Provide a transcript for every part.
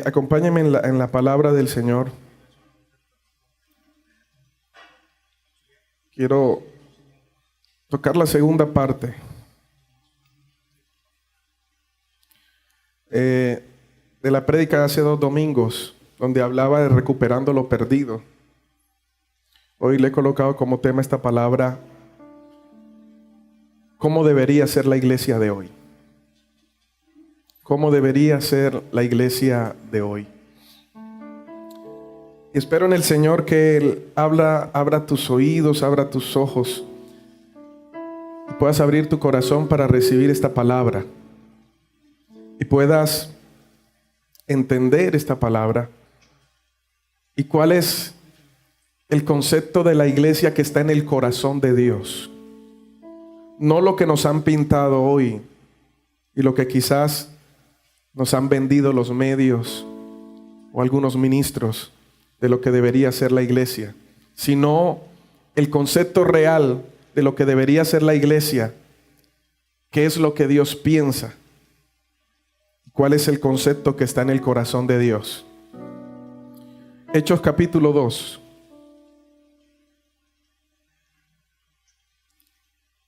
Acompáñenme en la palabra del Señor. Quiero tocar la segunda parte de la prédica de hace 2 domingos, donde hablaba de recuperando lo perdido. Hoy le he colocado como tema esta palabra: ¿cómo debería ser la iglesia de hoy? ¿Cómo debería ser la iglesia de hoy? Y espero en el Señor que Él abra tus oídos, abra tus ojos, y puedas abrir tu corazón para recibir esta palabra, y puedas entender esta palabra, y cuál es el concepto de la iglesia que está en el corazón de Dios. No lo que nos han pintado hoy y lo que quizás nos han vendido los medios o algunos ministros de lo que debería ser la iglesia, sino el concepto real de lo que debería ser la iglesia, qué es lo que Dios piensa, cuál es el concepto que está en el corazón de Dios. Hechos capítulo 2,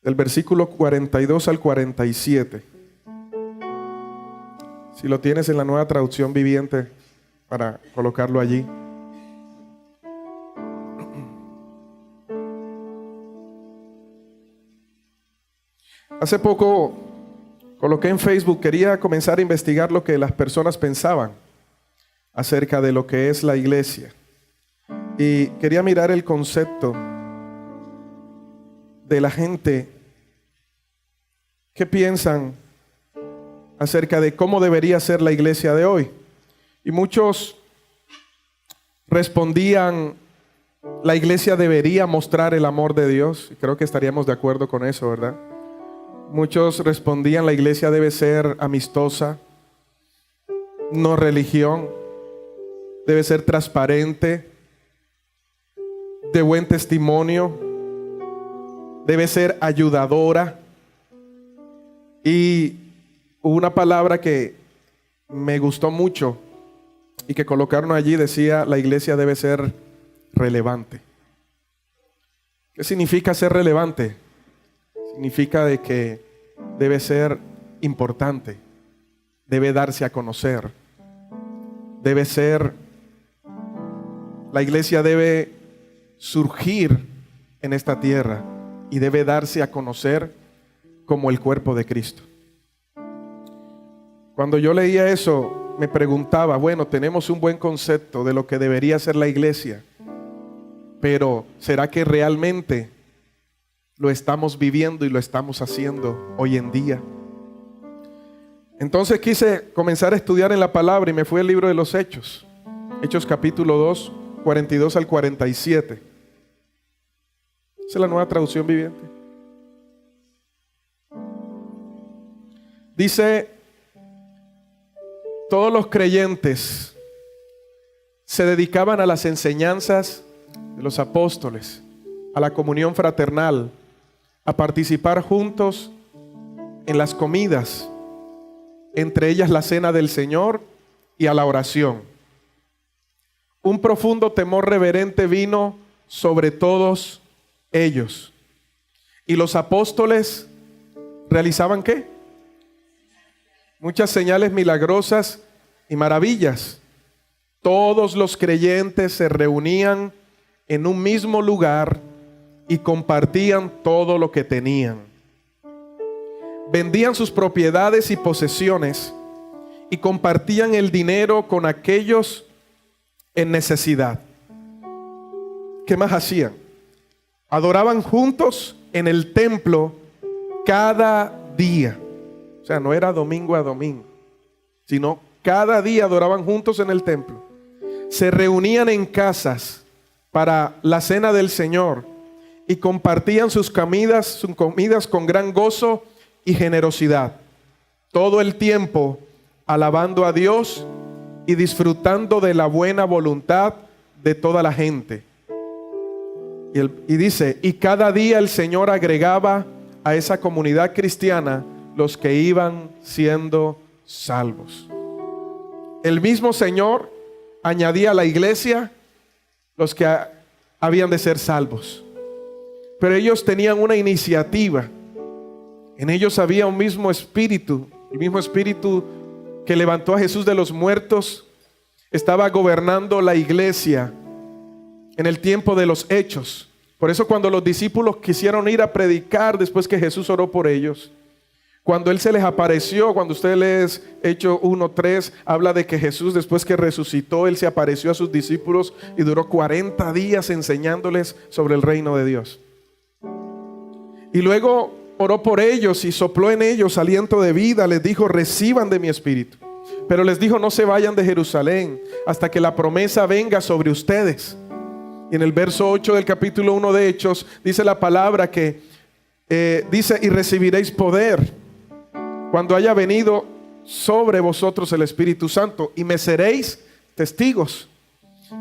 del versículo 42 al 47. Si lo tienes en la Nueva Traducción Viviente, para colocarlo allí. Hace poco coloqué en Facebook, quería comenzar a investigar lo que las personas pensaban acerca de lo que es la iglesia. Y quería mirar el concepto de la gente. ¿Qué piensan acerca de cómo debería ser la iglesia de hoy? Y muchos respondían: la iglesia debería mostrar el amor de Dios. Y creo que estaríamos de acuerdo con eso, ¿verdad? Muchos respondían: la iglesia debe ser amistosa, no religión, debe ser transparente, de buen testimonio, debe ser ayudadora. Y una palabra que me gustó mucho y que colocaron allí decía: la iglesia debe ser relevante. ¿Qué significa ser relevante? Significa de que debe ser importante, debe darse a conocer, debe ser, la iglesia debe surgir en esta tierra y debe darse a conocer como el cuerpo de Cristo. Cuando yo leía eso, me preguntaba, bueno, tenemos un buen concepto de lo que debería ser la iglesia, pero ¿será que realmente lo estamos viviendo y lo estamos haciendo hoy en día? Entonces quise comenzar a estudiar en la palabra y me fui al libro de los Hechos. Hechos capítulo 2, 42 al 47. Esa es la Nueva Traducción Viviente. Dice: todos los creyentes se dedicaban a las enseñanzas de los apóstoles, a la comunión fraternal, a participar juntos en las comidas, entre ellas la cena del Señor, y a la oración. Un profundo temor reverente vino sobre todos ellos. Y los apóstoles realizaban ¿qué? Muchas señales milagrosas y maravillas. Todos los creyentes se reunían en un mismo lugar y compartían todo lo que tenían. Vendían sus propiedades y posesiones y compartían el dinero con aquellos en necesidad. ¿Qué más hacían? Adoraban juntos en el templo cada día. O sea, no era domingo a domingo, sino cada día adoraban juntos en el templo. Se reunían en casas para la cena del Señor y compartían sus comidas con gran gozo y generosidad. Todo el tiempo alabando a Dios y disfrutando de la buena voluntad de toda la gente. Y dice: y cada día el Señor agregaba a esa comunidad cristiana los que iban siendo salvos. el mismo Señor añadía a la iglesia los que habían de ser salvos. Pero ellos tenían una iniciativa. En ellos había un mismo espíritu. El mismo espíritu que levantó a Jesús de los muertos estaba gobernando la iglesia en el tiempo de los hechos. Por eso cuando los discípulos quisieron ir a predicar después que Jesús oró por ellos, cuando Él se les apareció, cuando usted lee Hechos 1:3, habla de que Jesús, después que resucitó, Él se apareció a sus discípulos y duró 40 días enseñándoles sobre el reino de Dios. Y luego oró por ellos y sopló en ellos aliento de vida. Les dijo: reciban de mi espíritu. Pero les dijo: no se vayan de Jerusalén hasta que la promesa venga sobre ustedes. Y en el verso 8 del capítulo 1 de Hechos dice la palabra que dice: y recibiréis poder cuando haya venido sobre vosotros el Espíritu Santo, y me seréis testigos.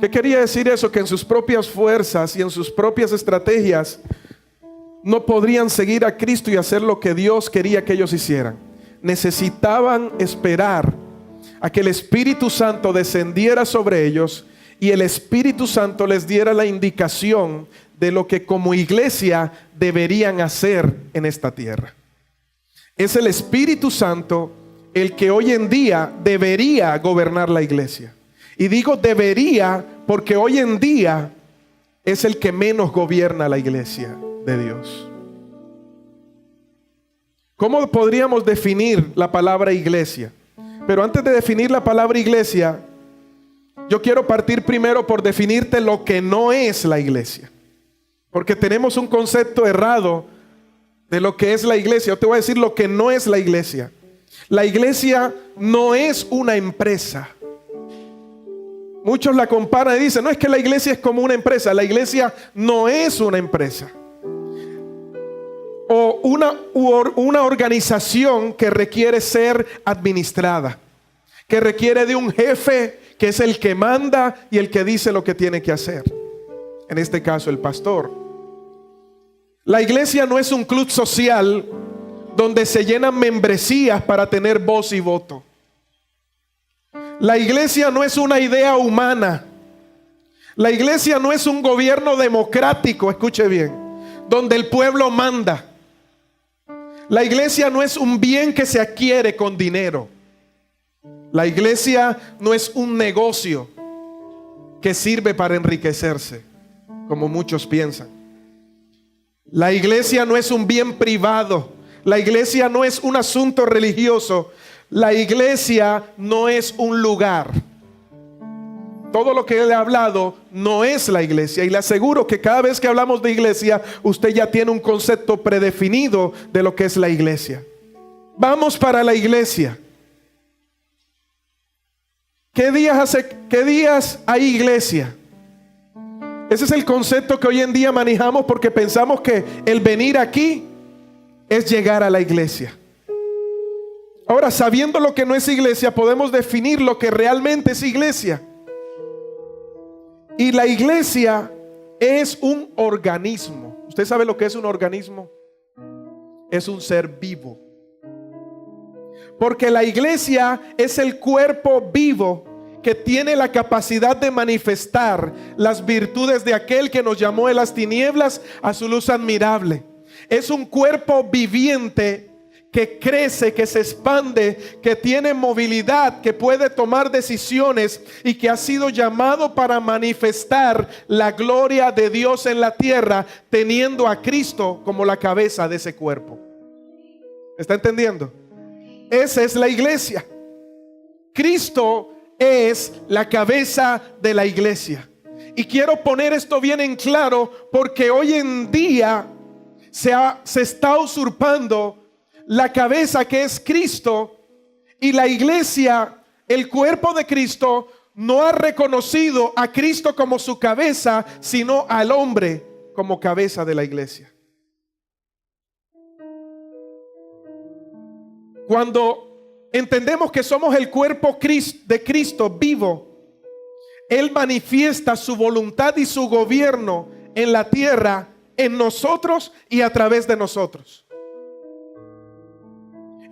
¿Qué quería decir eso? Que en sus propias fuerzas y en sus propias estrategias no podrían seguir a Cristo y hacer lo que Dios quería que ellos hicieran. Necesitaban esperar a que el Espíritu Santo descendiera sobre ellos y el Espíritu Santo les diera la indicación de lo que como iglesia deberían hacer en esta tierra. Es el Espíritu Santo el que hoy en día debería gobernar la iglesia. Y digo debería porque hoy en día es el que menos gobierna la iglesia de Dios. ¿Cómo podríamos definir la palabra iglesia? Pero antes de definir la palabra iglesia, yo quiero partir primero por definirte lo que no es la iglesia. Porque tenemos un concepto errado de lo que es la iglesia. Yo te voy a decir lo que no es la iglesia. La iglesia no es una empresa. Muchos la comparan y dicen: no, es que la iglesia es como una empresa. La iglesia no es una empresa. O una organización que requiere ser administrada, que requiere de un jefe que es el que manda y el que dice lo que tiene que hacer. En este caso, el pastor. La iglesia no es un club social donde se llenan membresías para tener voz y voto. La iglesia no es una idea humana. La iglesia no es un gobierno democrático, escuche bien, donde el pueblo manda. La iglesia no es un bien que se adquiere con dinero. La iglesia no es un negocio que sirve para enriquecerse, como muchos piensan. La iglesia no es un bien privado. La iglesia no es un asunto religioso. La iglesia no es un lugar. Todo lo que él ha hablado no es la iglesia. Y le aseguro que cada vez que hablamos de iglesia, usted ya tiene un concepto predefinido de lo que es la iglesia. Vamos para la iglesia. ¿Qué días hay iglesia? Ese es el concepto que hoy en día manejamos porque pensamos que el venir aquí es llegar a la iglesia. Ahora, sabiendo lo que no es iglesia, podemos definir lo que realmente es iglesia. Y la iglesia es un organismo. ¿Usted sabe lo que es un organismo? Es un ser vivo. Porque la iglesia es el cuerpo vivo que tiene la capacidad de manifestar las virtudes de aquel que nos llamó de las tinieblas a su luz admirable. Es un cuerpo viviente que crece, que se expande, que tiene movilidad, que puede tomar decisiones y que ha sido llamado para manifestar la gloria de Dios en la tierra, teniendo a Cristo como la cabeza de ese cuerpo. ¿Está entendiendo? Esa es la iglesia. Cristo es la cabeza de la iglesia. Y quiero poner esto bien en claro porque hoy en día se está usurpando la cabeza que es Cristo, y la iglesia, el cuerpo de Cristo, no ha reconocido a Cristo como su cabeza, sino al hombre como cabeza de la iglesia. Cuando entendemos que somos el cuerpo de Cristo vivo, Él manifiesta su voluntad y su gobierno en la tierra, en nosotros y a través de nosotros.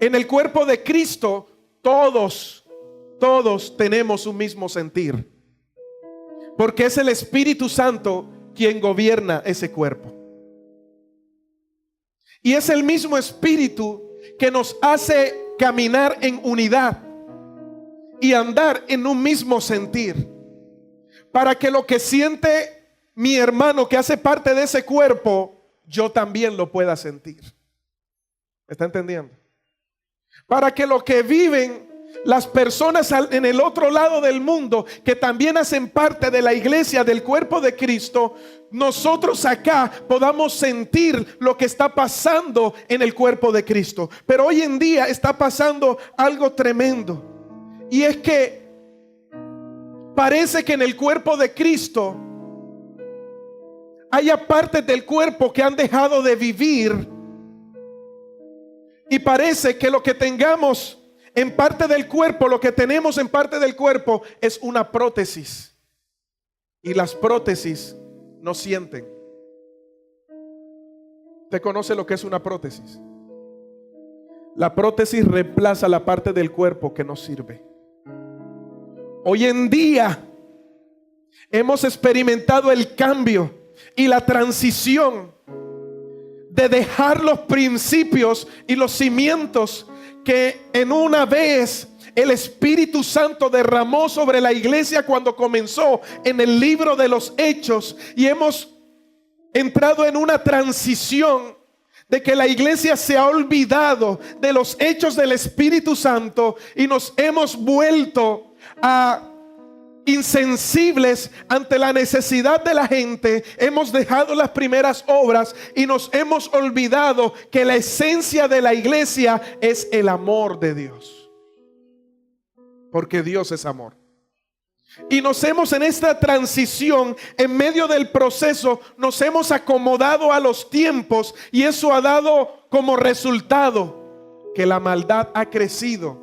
En el cuerpo de Cristo, todos todos tenemos un mismo sentir, porque es el Espíritu Santo quien gobierna ese cuerpo. Y es el mismo Espíritu que nos hace caminar en unidad y andar en un mismo sentir, para que lo que siente mi hermano que hace parte de ese cuerpo, yo también lo pueda sentir. ¿Me está entendiendo? Para que lo que viven las personas en el otro lado del mundo, que también hacen parte de la iglesia, del cuerpo de Cristo, nosotros acá podamos sentir lo que está pasando en el cuerpo de Cristo. Pero hoy en día está pasando algo tremendo, y es que parece que en el cuerpo de Cristo haya partes del cuerpo que han dejado de vivir, y parece que lo que tengamos en parte del cuerpo, lo que tenemos en parte del cuerpo, es una prótesis. Y las prótesis no sienten. ¿Usted conoce lo que es una prótesis? La prótesis reemplaza la parte del cuerpo que no sirve. Hoy en día hemos experimentado el cambio y la transición de dejar los principios y los cimientos que en una vez el Espíritu Santo derramó sobre la iglesia cuando comenzó en el libro de los Hechos, y hemos entrado en una transición de que la iglesia se ha olvidado de los hechos del Espíritu Santo y nos hemos vuelto a insensibles ante la necesidad de la gente. Hemos dejado las primeras obras y nos hemos olvidado que la esencia de la iglesia es el amor de Dios, porque Dios es amor. Y nos hemos, en esta transición, en medio del proceso, nos hemos acomodado a los tiempos, y eso ha dado como resultado que la maldad ha crecido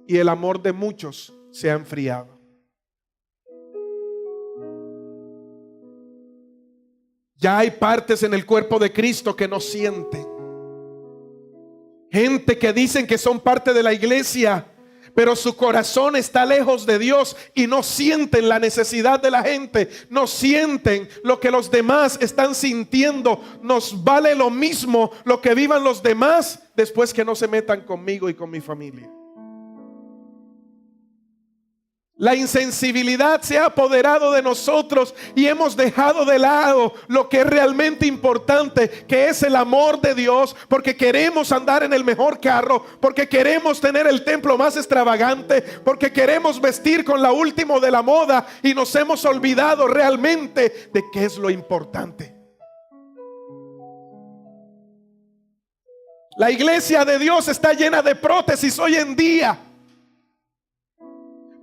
y el amor de muchos se ha enfriado. Ya hay partes en el cuerpo de Cristo que no sienten. Gente que dicen que son parte de la iglesia, pero su corazón está lejos de Dios y no sienten la necesidad de la gente, no sienten lo que los demás están sintiendo. Nos vale lo mismo lo que vivan los demás después que no se metan conmigo y con mi familia. La insensibilidad se ha apoderado de nosotros y hemos dejado de lado lo que es realmente importante, que es el amor de Dios, porque queremos andar en el mejor carro, porque queremos tener el templo más extravagante, porque queremos vestir con la última de la moda, y nos hemos olvidado realmente de qué es lo importante. La iglesia de Dios está llena de prótesis hoy en día,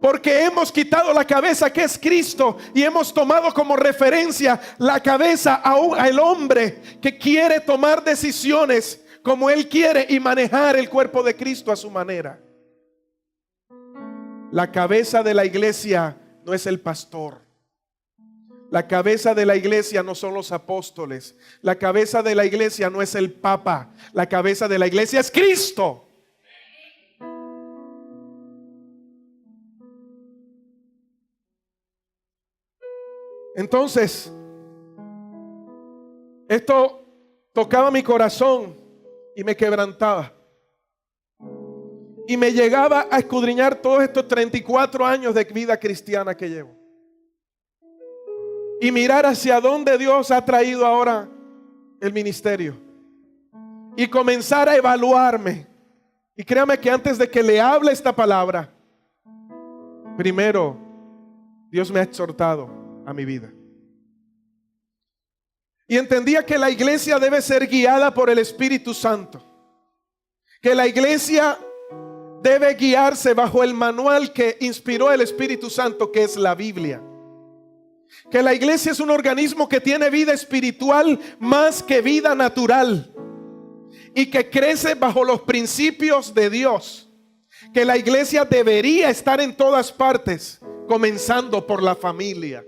porque hemos quitado la cabeza, que es Cristo, y hemos tomado como referencia la cabeza al hombre que quiere tomar decisiones como él quiere y manejar el cuerpo de Cristo a su manera. La cabeza de la iglesia no es el pastor. La cabeza de la iglesia no son los apóstoles. La cabeza de la iglesia no es el papa. La cabeza de la iglesia es Cristo. Entonces, esto tocaba mi corazón y me quebrantaba, y me llegaba a escudriñar todos estos 34 años de vida cristiana que llevo, y mirar hacia dónde Dios ha traído ahora el ministerio, y comenzar a evaluarme. Y créame que antes de que le hable esta palabra, primero Dios me ha exhortado a mi vida. Y entendía que la iglesia debe ser guiada por el Espíritu Santo, que la iglesia debe guiarse bajo el manual que inspiró el Espíritu Santo, que es la Biblia, que la iglesia es un organismo que tiene vida espiritual más que vida natural, y que crece bajo los principios de Dios, que la iglesia debería estar en todas partes, comenzando por la familia,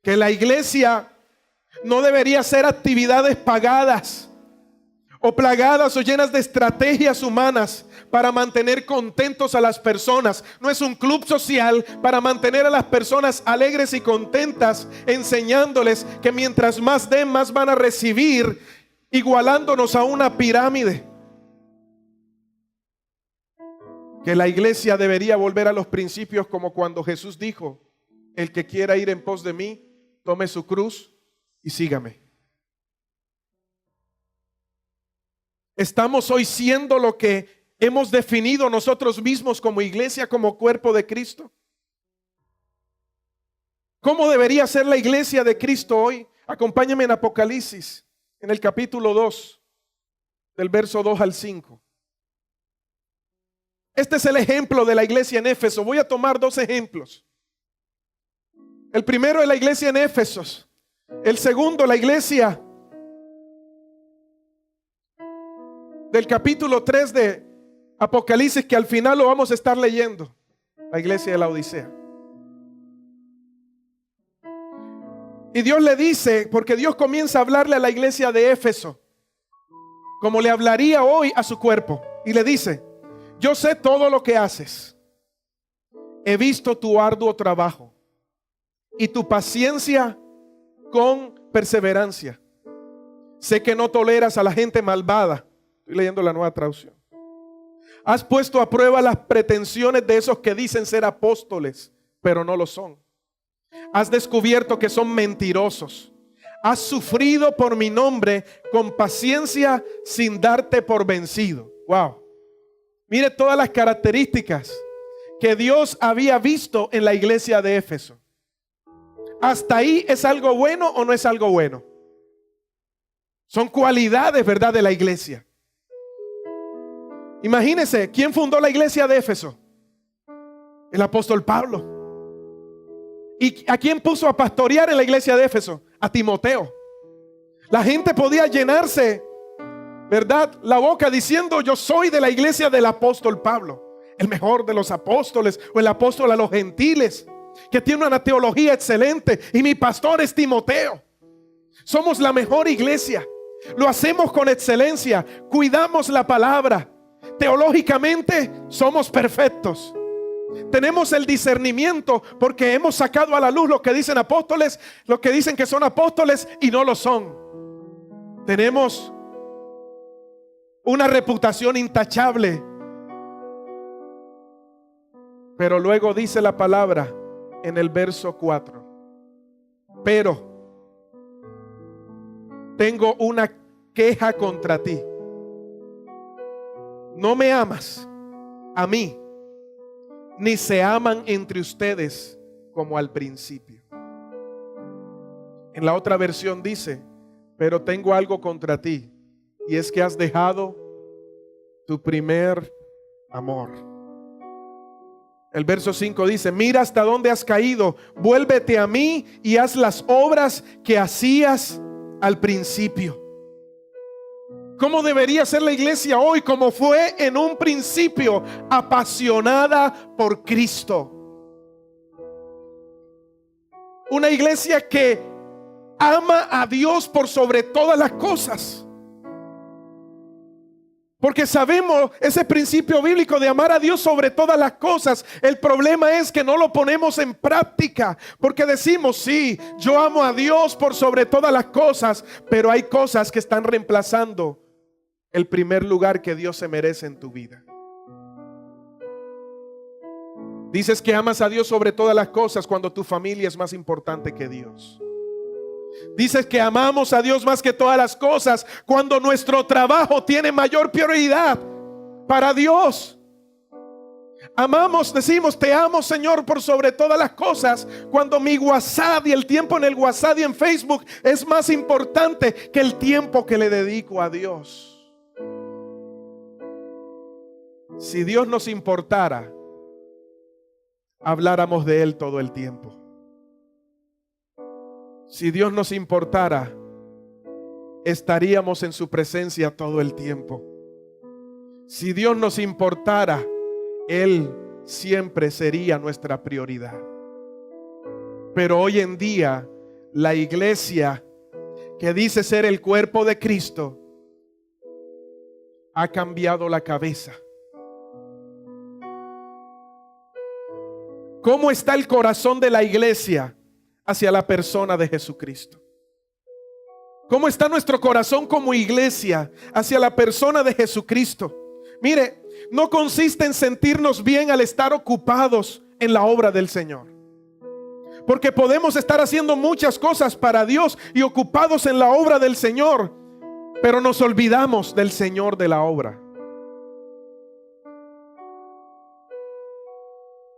que la iglesia no debería ser actividades pagadas o plagadas o llenas de estrategias humanas para mantener contentos a las personas. No es un club social para mantener a las personas alegres y contentas, enseñándoles que mientras más den, más van a recibir, igualándonos a una pirámide. Que la iglesia debería volver a los principios, como cuando Jesús dijo: el que quiera ir en pos de mí, tome su cruz y sígame. ¿Estamos hoy siendo lo que hemos definido nosotros mismos como iglesia, como cuerpo de Cristo? ¿Cómo debería ser la iglesia de Cristo hoy? Acompáñame en Apocalipsis, en el capítulo 2, del verso 2 al 5. Este es el ejemplo de la iglesia en Éfeso. Voy a tomar dos ejemplos. El primero es la iglesia en Éfeso. El segundo, la iglesia del capítulo 3 de Apocalipsis, que al final lo vamos a estar leyendo. La iglesia de la Odisea. Y Dios le dice, porque Dios comienza a hablarle a la iglesia de Éfeso, como le hablaría hoy a su cuerpo. Y le dice: yo sé todo lo que haces. He visto tu arduo trabajo y tu paciencia con perseverancia. Sé que no toleras a la gente malvada. Estoy leyendo la Nueva Traducción. Has puesto a prueba las pretensiones de esos que dicen ser apóstoles, pero no lo son. Has descubierto que son mentirosos. Has sufrido por mi nombre con paciencia sin darte por vencido. Wow. Mire todas las características que Dios había visto en la iglesia de Éfeso. ¿Hasta ahí es algo bueno o no es algo bueno? Son cualidades, ¿verdad?, de la iglesia. Imagínense, ¿quién fundó la iglesia de Éfeso? El apóstol Pablo. ¿Y a quién puso a pastorear en la iglesia de Éfeso? A Timoteo. La gente podía llenarse, ¿verdad?, la boca diciendo: yo soy de la iglesia del apóstol Pablo, el mejor de los apóstoles, o el apóstol a los gentiles, que tiene una teología excelente, y mi pastor es Timoteo. Somos la mejor iglesia. Lo hacemos con excelencia. Cuidamos la palabra. Teológicamente somos perfectos. Tenemos el discernimiento porque hemos sacado a la luz lo que dicen apóstoles, lo que dicen que son apóstoles y no lo son. Tenemos una reputación intachable. Pero luego dice la palabra en el verso 4: pero tengo una queja contra ti. No me amas a mí, ni se aman entre ustedes como al principio. En la otra versión dice: pero tengo algo contra ti, y es que has dejado tu primer amor. El verso 5 dice: mira hasta dónde has caído, vuélvete a mí y haz las obras que hacías al principio. ¿Cómo debería ser la iglesia hoy? Como fue en un principio, apasionada por Cristo. Una iglesia que ama a Dios por sobre todas las cosas. Porque sabemos ese principio bíblico de amar a Dios sobre todas las cosas. El problema es que no lo ponemos en práctica. Porque decimos: sí, yo amo a Dios por sobre todas las cosas, pero hay cosas que están reemplazando el primer lugar que Dios se merece en tu vida. Dices que amas a Dios sobre todas las cosas cuando tu familia es más importante que Dios. Dices que amamos a Dios más que todas las cosas cuando nuestro trabajo tiene mayor prioridad para Dios. Amamos, decimos: te amo, Señor, por sobre todas las cosas, cuando mi WhatsApp y el tiempo en el WhatsApp y en Facebook es más importante que el tiempo que le dedico a Dios. Si Dios nos importara, habláramos de Él todo el tiempo. Si Dios nos importara, estaríamos en su presencia todo el tiempo. Si Dios nos importara, Él siempre sería nuestra prioridad. Pero hoy en día, la iglesia que dice ser el cuerpo de Cristo ha cambiado la cabeza. ¿Cómo está el corazón de la iglesia hacia la persona de Jesucristo? ¿Cómo está nuestro corazón como iglesia hacia la persona de Jesucristo? Mire, no consiste en sentirnos bien al estar ocupados en la obra del Señor. Porque podemos estar haciendo muchas cosas para Dios y ocupados en la obra del Señor, pero nos olvidamos del Señor de la obra.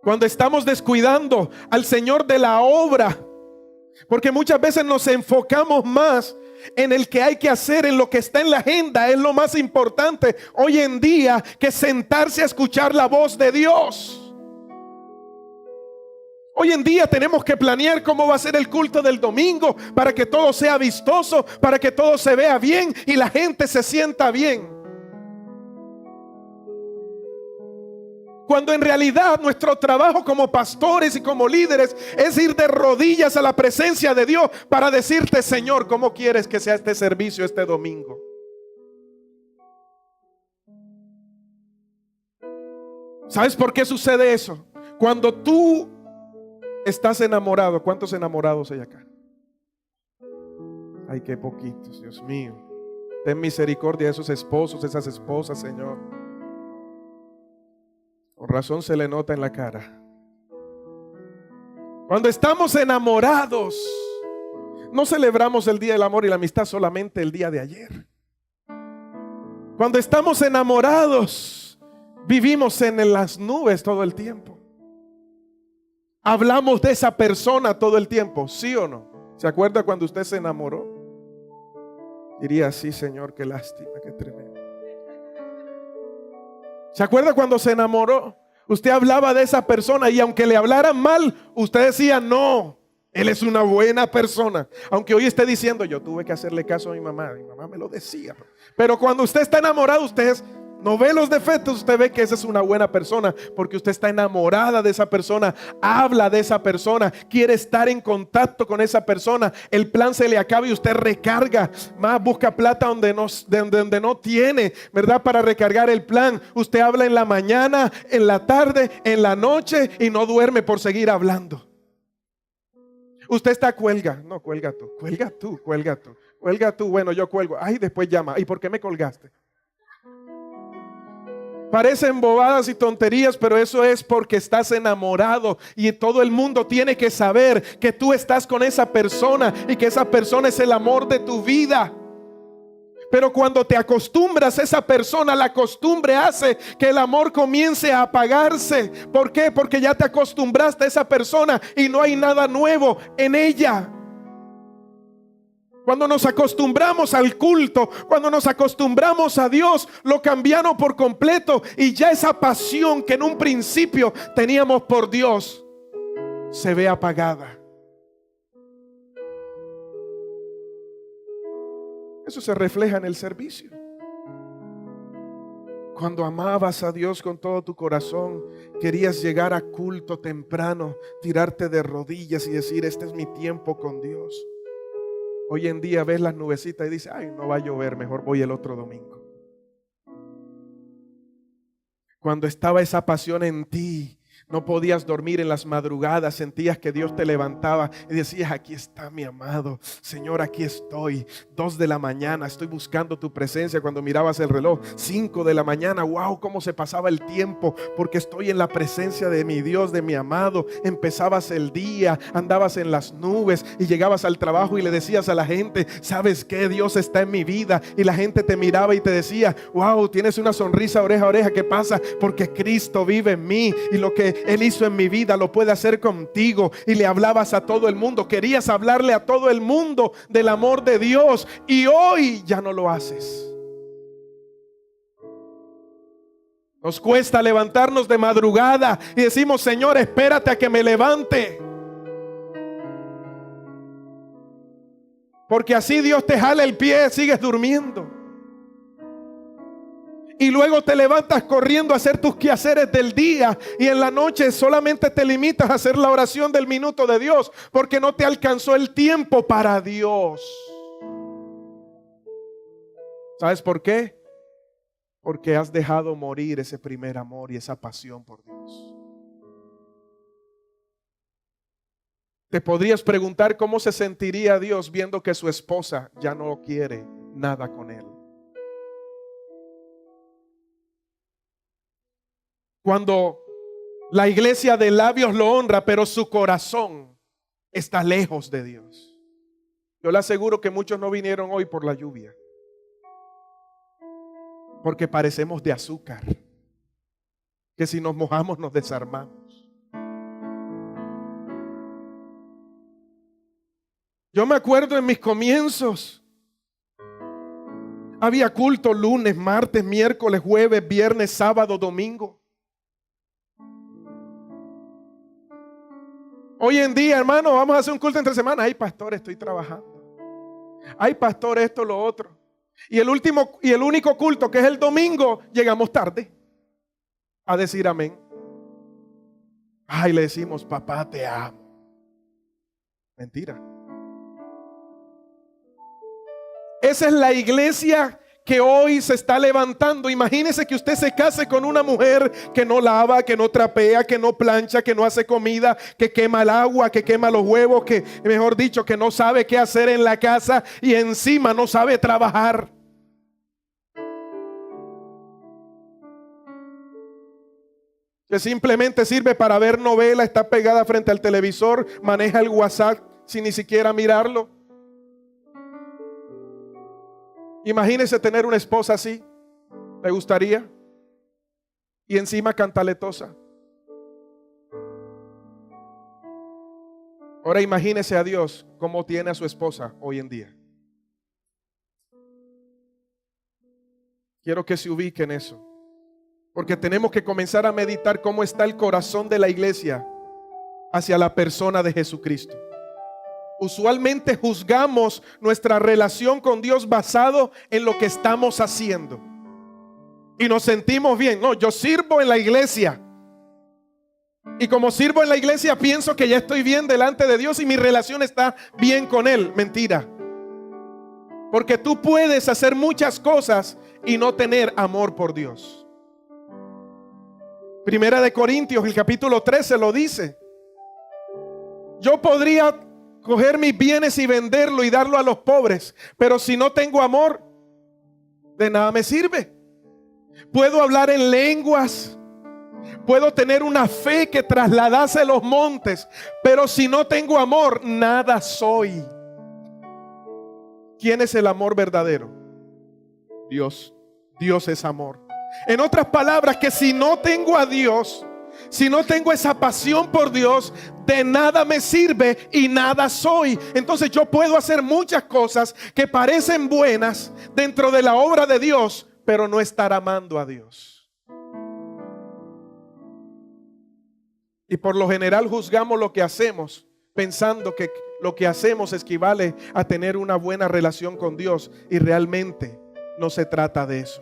Cuando estamos descuidando al Señor de la obra, porque muchas veces nos enfocamos más en el que hay que hacer, en lo que está en la agenda, es lo más importante hoy en día que sentarse a escuchar la voz de Dios. Hoy en día tenemos que planear cómo va a ser el culto del domingo para que todo sea vistoso, para que todo se vea bien y la gente se sienta bien. Cuando en realidad nuestro trabajo como pastores y como líderes es ir de rodillas a la presencia de Dios para decirte: Señor, ¿cómo quieres que sea este servicio este domingo? ¿Sabes por qué sucede eso? Cuando tú estás enamorado. ¿Cuántos enamorados hay acá? Ay, qué poquitos, Dios mío. Ten misericordia de esos esposos, esas esposas, Señor. Con razón se le nota en la cara. Cuando estamos enamorados, no celebramos el día del amor y la amistad solamente el día de ayer. Cuando estamos enamorados, vivimos en las nubes todo el tiempo. Hablamos de esa persona todo el tiempo, ¿sí o no? ¿Se acuerda cuando usted se enamoró? Diría: sí, Señor, qué lástima, qué tremendo. ¿Se acuerda cuando se enamoró? Usted hablaba de esa persona y aunque le hablaran mal, usted decía: no, él es una buena persona. Aunque hoy esté diciendo: yo tuve que hacerle caso a mi mamá me lo decía. Pero cuando usted está enamorado, usted no ve los defectos, usted ve que esa es una buena persona, porque usted está enamorada de esa persona, habla de esa persona, quiere estar en contacto con esa persona. El plan se le acaba y usted recarga, más busca plata donde no tiene, ¿verdad? Para recargar el plan. Usted habla en la mañana, en la tarde, en la noche y no duerme por seguir hablando. Usted está cuelga, no, cuelga tú, bueno, yo cuelgo, ay, después llama, ¿y por qué me colgaste? Parecen bobadas y tonterías, pero eso es porque estás enamorado y todo el mundo tiene que saber que tú estás con esa persona y que esa persona es el amor de tu vida. Pero cuando te acostumbras a esa persona, la costumbre hace que el amor comience a apagarse. ¿Por qué? Porque ya te acostumbraste a esa persona y no hay nada nuevo en ella. Cuando nos acostumbramos al culto, cuando nos acostumbramos a Dios, lo cambiaron por completo y ya esa pasión que en un principio teníamos por Dios se ve apagada. Eso se refleja en el servicio. Cuando amabas a Dios con todo tu corazón, querías llegar a culto temprano, tirarte de rodillas y decir: este es mi tiempo con Dios. Hoy en día ves las nubecitas y dices: ay, no va a llover, mejor voy el otro domingo. Cuando estaba esa pasión en ti, no podías dormir en las madrugadas, sentías que Dios te levantaba y decías: aquí está mi amado, Señor, aquí estoy. 2 de la mañana, estoy buscando tu presencia. Cuando mirabas el reloj, 5 de la mañana, wow, cómo se pasaba el tiempo, porque estoy en la presencia de mi Dios, de mi amado. Empezabas el día, andabas en las nubes y llegabas al trabajo y le decías a la gente: ¿sabes qué? Dios está en mi vida. Y la gente te miraba y te decía: wow, tienes una sonrisa oreja a oreja. ¿Qué pasa? Porque Cristo vive en mí y lo que Él hizo en mi vida lo puede hacer contigo. Y le hablabas a todo el mundo, querías hablarle a todo el mundo del amor de Dios, y hoy ya no lo haces. Nos cuesta levantarnos de madrugada y decimos: Señor, espérate a que me levante, porque así Dios te jala el pie, sigues durmiendo. Y luego te levantas corriendo a hacer tus quehaceres del día, y en la noche solamente te limitas a hacer la oración del minuto de Dios, porque no te alcanzó el tiempo para Dios. ¿Sabes por qué? Porque has dejado morir ese primer amor y esa pasión por Dios. Te podrías preguntar cómo se sentiría Dios viendo que su esposa ya no quiere nada con él. Cuando la iglesia de labios lo honra, pero su corazón está lejos de Dios. Yo le aseguro que muchos no vinieron hoy por la lluvia, porque parecemos de azúcar, que si nos mojamos nos desarmamos. Yo me acuerdo en mis comienzos, había culto lunes, martes, miércoles, jueves, viernes, sábado, domingo. Hoy en día, hermano, vamos a hacer un culto entre semanas. Ay, pastor, estoy trabajando. Ay, pastor, esto, lo otro. Y el único culto, que es el domingo, llegamos tarde a decir amén. Ay, le decimos, papá, te amo. Mentira. Esa es la iglesia que hoy se está levantando. Imagínese que usted se case con una mujer que no lava, que no trapea, que no plancha, que no hace comida, que quema el agua, que quema los huevos, que mejor dicho, que no sabe qué hacer en la casa y encima no sabe trabajar. Que simplemente sirve para ver novela, está pegada frente al televisor, maneja el WhatsApp sin ni siquiera mirarlo. Imagínese tener una esposa así. ¿Le gustaría? Y encima cantaletosa. Ahora imagínese a Dios como tiene a su esposa hoy en día. Quiero que se ubique en eso, porque tenemos que comenzar a meditar cómo está el corazón de la iglesia hacia la persona de Jesucristo. Usualmente juzgamos nuestra relación con Dios basado en lo que estamos haciendo. Y nos sentimos bien. No, yo sirvo en la iglesia. Y como sirvo en la iglesia, pienso que ya estoy bien delante de Dios y mi relación está bien con Él. Mentira. Porque tú puedes hacer muchas cosas y no tener amor por Dios. Primera de Corintios, el capítulo 13 lo dice. Yo podría coger mis bienes y venderlo y darlo a los pobres, pero si no tengo amor, de nada me sirve. Puedo hablar en lenguas, puedo tener una fe que trasladase los montes, pero si no tengo amor, nada soy. ¿Quién es el amor verdadero? Dios. Dios es amor. En otras palabras, que si no tengo a Dios, si no tengo esa pasión por Dios, de nada me sirve y nada soy. Entonces yo puedo hacer muchas cosas que parecen buenas dentro de la obra de Dios, pero no estar amando a Dios. Y por lo general juzgamos lo que hacemos, pensando que lo que hacemos equivale a tener una buena relación con Dios, y realmente no se trata de eso.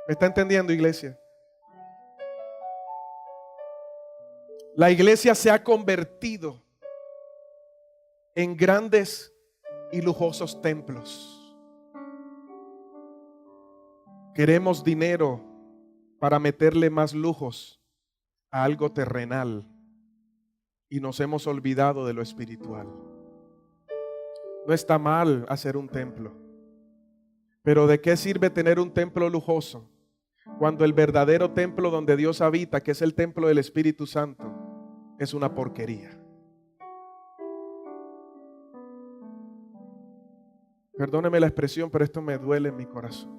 ¿Me está entendiendo, iglesia? La iglesia se ha convertido en grandes y lujosos templos. Queremos dinero para meterle más lujos a algo terrenal y nos hemos olvidado de lo espiritual. No está mal hacer un templo, pero ¿de qué sirve tener un templo lujoso cuando el verdadero templo donde Dios habita, que es el templo del Espíritu Santo, es una porquería? Perdóneme la expresión, pero esto me duele en mi corazón,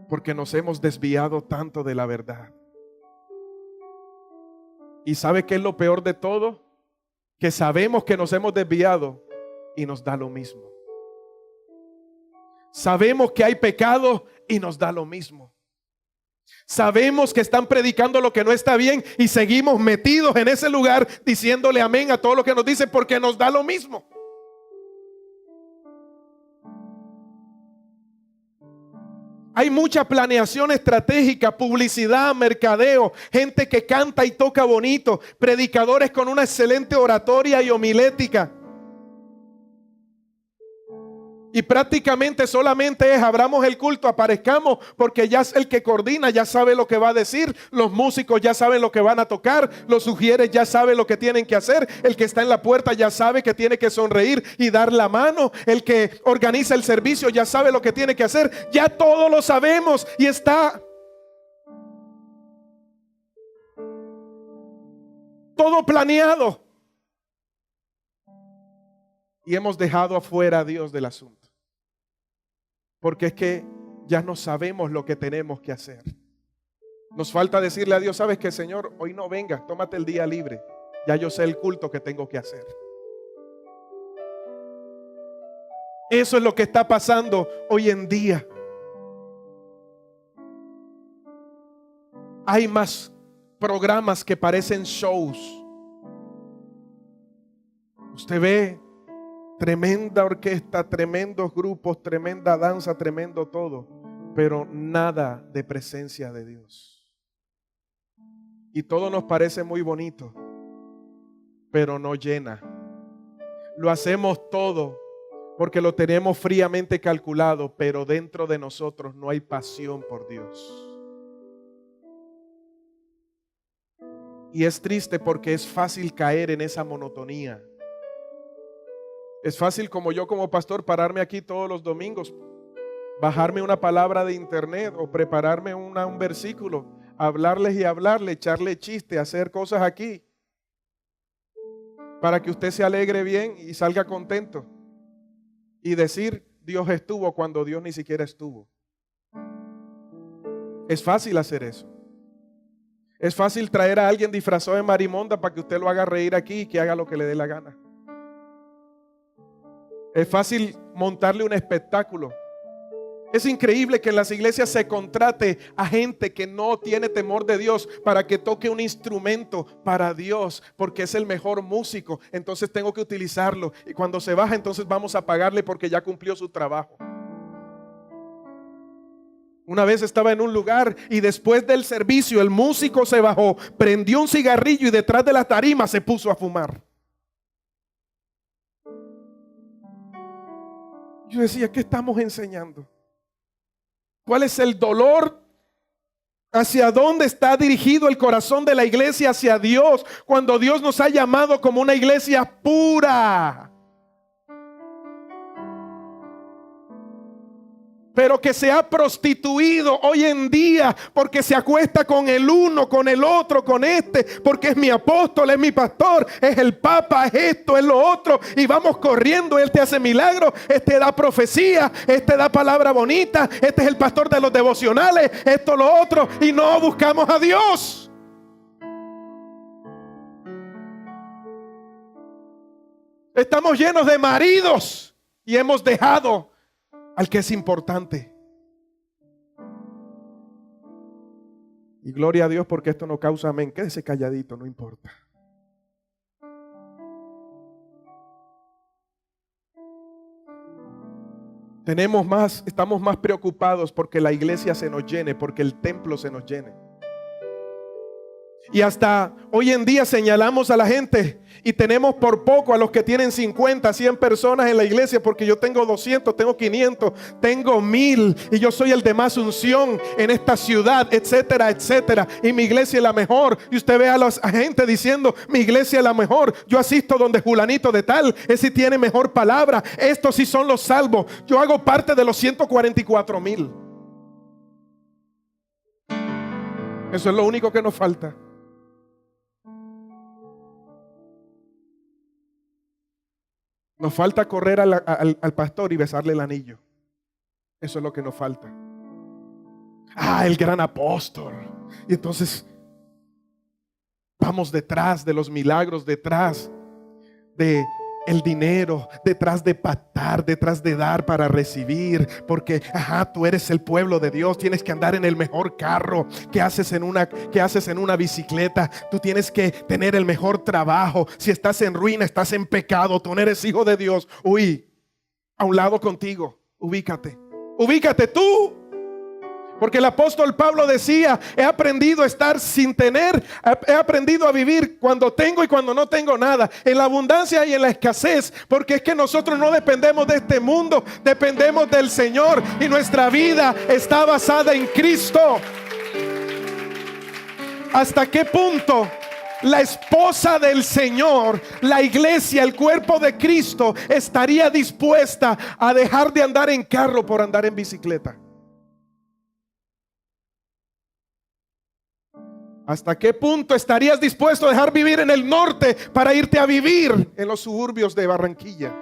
porque nos hemos desviado tanto de la verdad. ¿Y sabe qué es lo peor de todo? Que sabemos que nos hemos desviado y nos da lo mismo. Sabemos que hay pecado y nos da lo mismo. Sabemos que están predicando lo que no está bien y seguimos metidos en ese lugar diciéndole amén a todo lo que nos dicen, porque nos da lo mismo. Hay mucha planeación estratégica, publicidad, mercadeo, gente que canta y toca bonito, predicadores con una excelente oratoria y homilética. Y prácticamente solamente es abramos el culto, aparezcamos, porque ya es el que coordina, ya sabe lo que va a decir, los músicos ya saben lo que van a tocar, los sugieres ya saben lo que tienen que hacer, el que está en la puerta ya sabe que tiene que sonreír y dar la mano, el que organiza el servicio ya sabe lo que tiene que hacer, ya todo lo sabemos y está todo planeado. Y hemos dejado afuera a Dios del asunto. Porque es que ya no sabemos lo que tenemos que hacer. Nos falta decirle a Dios, ¿sabes qué, Señor? Hoy no vengas, tómate el día libre. Ya yo sé el culto que tengo que hacer. Eso es lo que está pasando hoy en día. Hay más programas que parecen shows. Usted ve tremenda orquesta, tremendos grupos, tremenda danza, tremendo todo, pero nada de presencia de Dios. Y todo nos parece muy bonito, pero no llena. Lo hacemos todo porque lo tenemos fríamente calculado, pero dentro de nosotros no hay pasión por Dios. Y es triste porque es fácil caer en esa monotonía. Es fácil como yo como pastor pararme aquí todos los domingos, bajarme una palabra de internet o prepararme un versículo, hablarles y hablarle, echarle chiste, hacer cosas aquí para que usted se alegre bien y salga contento y decir Dios estuvo cuando Dios ni siquiera estuvo. Es fácil hacer eso. Es fácil traer a alguien disfrazado de marimonda para que usted lo haga reír aquí y que haga lo que le dé la gana. Es fácil montarle un espectáculo. Es increíble que en las iglesias se contrate a gente que no tiene temor de Dios para que toque un instrumento para Dios, porque es el mejor músico. Entonces tengo que utilizarlo. Y cuando se baja, entonces vamos a pagarle porque ya cumplió su trabajo. Una vez estaba en un lugar y después del servicio el músico se bajó, prendió un cigarrillo y detrás de la tarima se puso a fumar. Yo decía, ¿qué estamos enseñando? ¿Cuál es el dolor? ¿Hacia dónde está dirigido el corazón de la iglesia? Hacia Dios, cuando Dios nos ha llamado como una iglesia pura. Pero que se ha prostituido hoy en día porque se acuesta con el uno, con el otro, con este, porque es mi apóstol, es mi pastor, es el papa, es esto, es lo otro, y vamos corriendo. Él te hace milagros, este da profecía, este da palabra bonita, este es el pastor de los devocionales, esto, lo otro, y no buscamos a Dios. Estamos llenos de maridos y hemos dejado al que es importante. Y gloria a Dios porque esto no causa amén. Quédese calladito, no importa. Estamos más preocupados porque la iglesia se nos llene, porque el templo se nos llene. Y hasta hoy en día señalamos a la gente y tenemos por poco a los que tienen 50, 100 personas en la iglesia, porque yo tengo 200, tengo 500, tengo 1000 y yo soy el de más unción en esta ciudad, etcétera, etcétera. Y mi iglesia es la mejor. Y usted ve a la gente diciendo, mi iglesia es la mejor. Yo asisto donde Julanito de tal, ese tiene mejor palabra. Estos sí son los salvos. Yo hago parte de los 144,000. Eso es lo único que nos falta. Nos falta correr al pastor y besarle el anillo. Eso es lo que nos falta. El gran apóstol. Y entonces vamos detrás de los milagros, detrás de el dinero, detrás de pactar, detrás de dar para recibir, porque tú eres el pueblo de Dios, tienes que andar en el mejor carro. ¿Qué haces en una bicicleta? Tú tienes que tener el mejor trabajo. Si estás en ruina, estás en pecado, tú no eres hijo de Dios. A un lado contigo, ubícate tú. Porque el apóstol Pablo decía: he aprendido a estar sin tener, he aprendido a vivir cuando tengo y cuando no tengo nada, en la abundancia y en la escasez. Porque es que nosotros no dependemos de este mundo, dependemos del Señor, y nuestra vida está basada en Cristo. ¿Hasta qué punto la esposa del Señor, la iglesia, el cuerpo de Cristo, estaría dispuesta a dejar de andar en carro por andar en bicicleta? ¿Hasta qué punto estarías dispuesto a dejar vivir en el norte para irte a vivir en los suburbios de Barranquilla?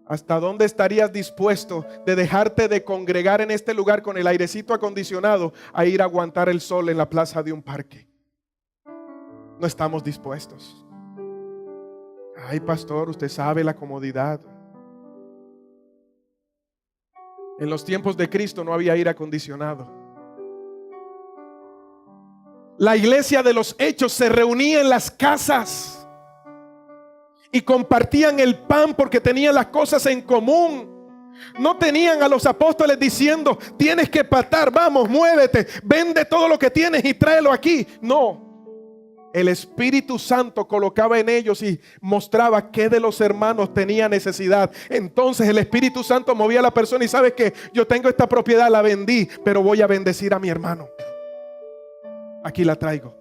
¿Hasta dónde estarías dispuesto de dejarte de congregar en este lugar con el airecito acondicionado a ir a aguantar el sol en la plaza de un parque? No estamos dispuestos. Ay, pastor, usted sabe la comodidad. En los tiempos de Cristo no había aire acondicionado. La iglesia de los Hechos se reunía en las casas y compartían el pan porque tenían las cosas en común. No tenían a los apóstoles diciendo: tienes que patar, vamos, muévete, vende todo lo que tienes y tráelo aquí. No, el Espíritu Santo colocaba en ellos y mostraba qué de los hermanos tenía necesidad. Entonces el Espíritu Santo movía a la persona y: ¿sabes qué? Yo tengo esta propiedad, la vendí, pero voy a bendecir a mi hermano. Aquí la traigo.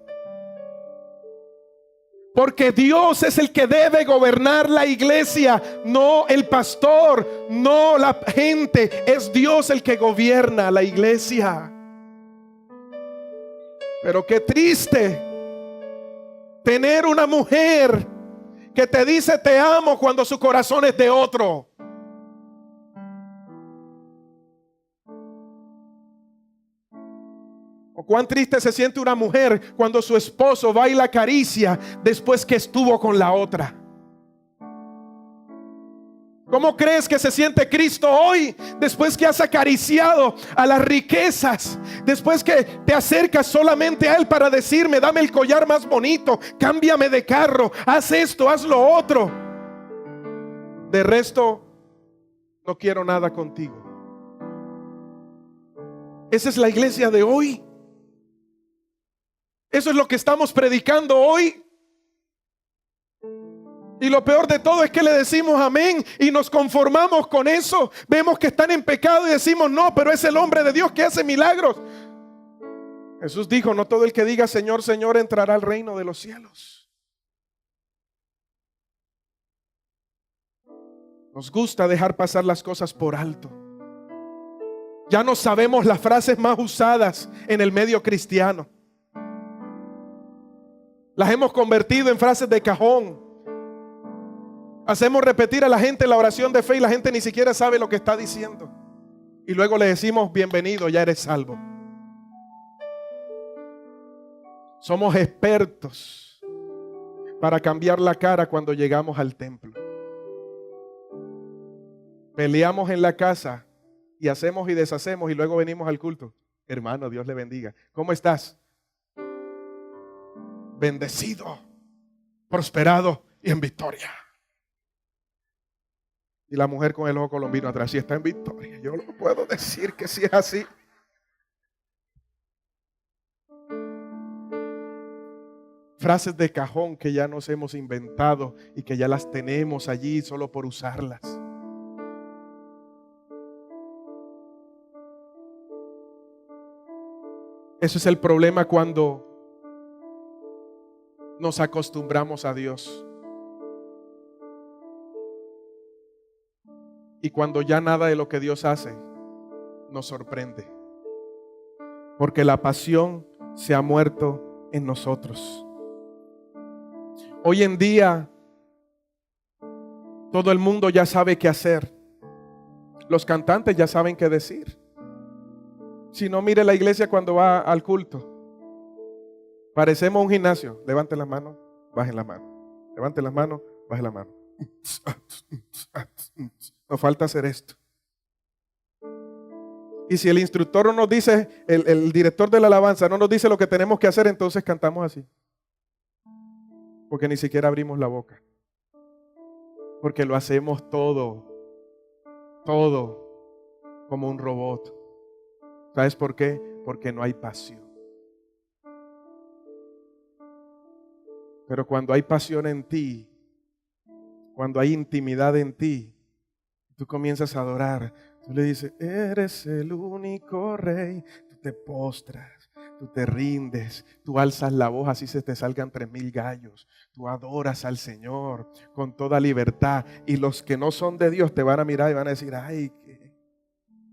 Porque Dios es el que debe gobernar la iglesia, no el pastor, no la gente. Es Dios el que gobierna la iglesia. Pero qué triste tener una mujer que te dice te amo cuando su corazón es de otro. O cuán triste se siente una mujer cuando su esposo va y la acaricia después que estuvo con la otra. ¿Cómo crees que se siente Cristo hoy después que has acariciado a las riquezas? Después que te acercas solamente a Él para decirme: dame el collar más bonito, cámbiame de carro, haz esto, haz lo otro. De resto, no quiero nada contigo. Esa es la iglesia de hoy. Eso es lo que estamos predicando hoy. Y lo peor de todo es que le decimos amén y nos conformamos con eso. Vemos que están en pecado y decimos: no, pero es el hombre de Dios que hace milagros. Jesús dijo: no todo el que diga Señor, Señor entrará al reino de los cielos. Nos gusta dejar pasar las cosas por alto. Ya no sabemos las frases más usadas en el medio cristiano. Las hemos convertido en frases de cajón. Hacemos repetir a la gente la oración de fe y la gente ni siquiera sabe lo que está diciendo. Y luego le decimos: bienvenido, ya eres salvo. Somos expertos para cambiar la cara cuando llegamos al templo. Peleamos en la casa y hacemos y deshacemos y luego venimos al culto. Hermano, Dios le bendiga. ¿Cómo estás? Bendecido, prosperado y en victoria. Y la mujer con el ojo colombino atrás: sí, está en victoria. Yo no puedo decir que sí es así. Frases de cajón que ya nos hemos inventado y que ya las tenemos allí solo por usarlas. Eso es el problema cuando nos acostumbramos a Dios. Y cuando ya nada de lo que Dios hace nos sorprende. Porque la pasión se ha muerto en nosotros. Hoy en día todo el mundo ya sabe qué hacer. Los cantantes ya saben qué decir. Si no, mire la iglesia cuando va al culto. Parecemos un gimnasio. Levanten las manos, bajen la mano. Levanten las manos, bajen la mano. Nos falta hacer esto. Y si el instructor no nos dice, el director de la alabanza no nos dice lo que tenemos que hacer, entonces cantamos así. Porque ni siquiera abrimos la boca. Porque lo hacemos todo. como un robot. ¿Sabes por qué? Porque no hay pasión. Pero cuando hay pasión en ti, cuando hay intimidad en ti, tú comienzas a adorar. Tú le dices, eres el único rey. Tú te postras, tú te rindes, tú alzas la voz, así se te salgan 3,000 gallos. Tú adoras al Señor con toda libertad. Y los que no son de Dios te van a mirar y van a decir, ay,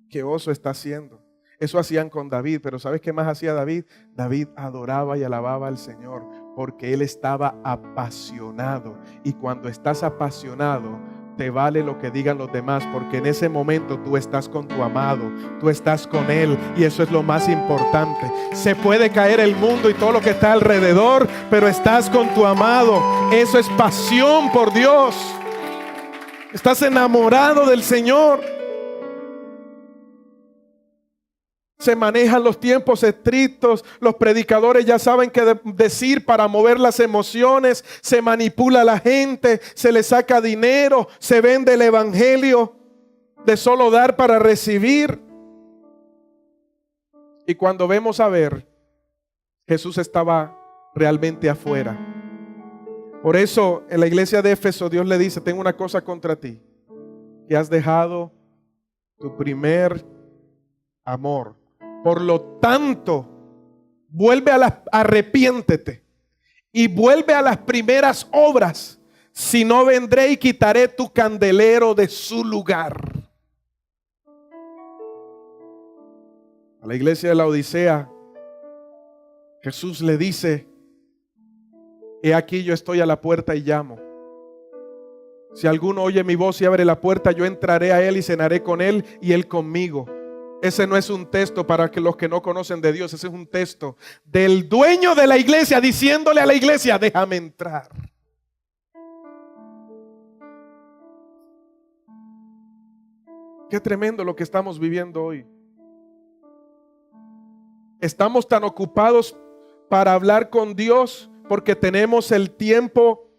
qué oso está haciendo. Eso hacían con David, pero ¿sabes qué más hacía David? David adoraba y alababa al Señor porque él estaba apasionado. Y cuando estás apasionado, te vale lo que digan los demás, porque en ese momento tú estás con tu amado, tú estás con Él, y eso es lo más importante. Se puede caer el mundo y todo lo que está alrededor, pero estás con tu amado. Eso es pasión por Dios. Estás enamorado del Señor. Se manejan los tiempos estrictos. Los predicadores ya saben qué decir para mover las emociones. Se manipula a la gente, se le saca dinero, se vende el evangelio de solo dar para recibir. Y cuando vemos a ver, Jesús estaba realmente afuera. Por eso en la iglesia de Éfeso Dios le dice, tengo una cosa contra ti, que has dejado tu primer amor. Por lo tanto, arrepiéntete y vuelve a las primeras obras. Si no, vendré y quitaré tu candelero de su lugar. A la iglesia de la Odisea, Jesús le dice, he aquí yo estoy a la puerta y llamo. Si alguno oye mi voz y abre la puerta, yo entraré a él y cenaré con él y él conmigo. Ese no es un texto para que los que no conocen de Dios. Ese es un texto del dueño de la iglesia diciéndole a la iglesia, déjame entrar. Qué tremendo lo que estamos viviendo hoy. Estamos tan ocupados para hablar con Dios porque tenemos el tiempo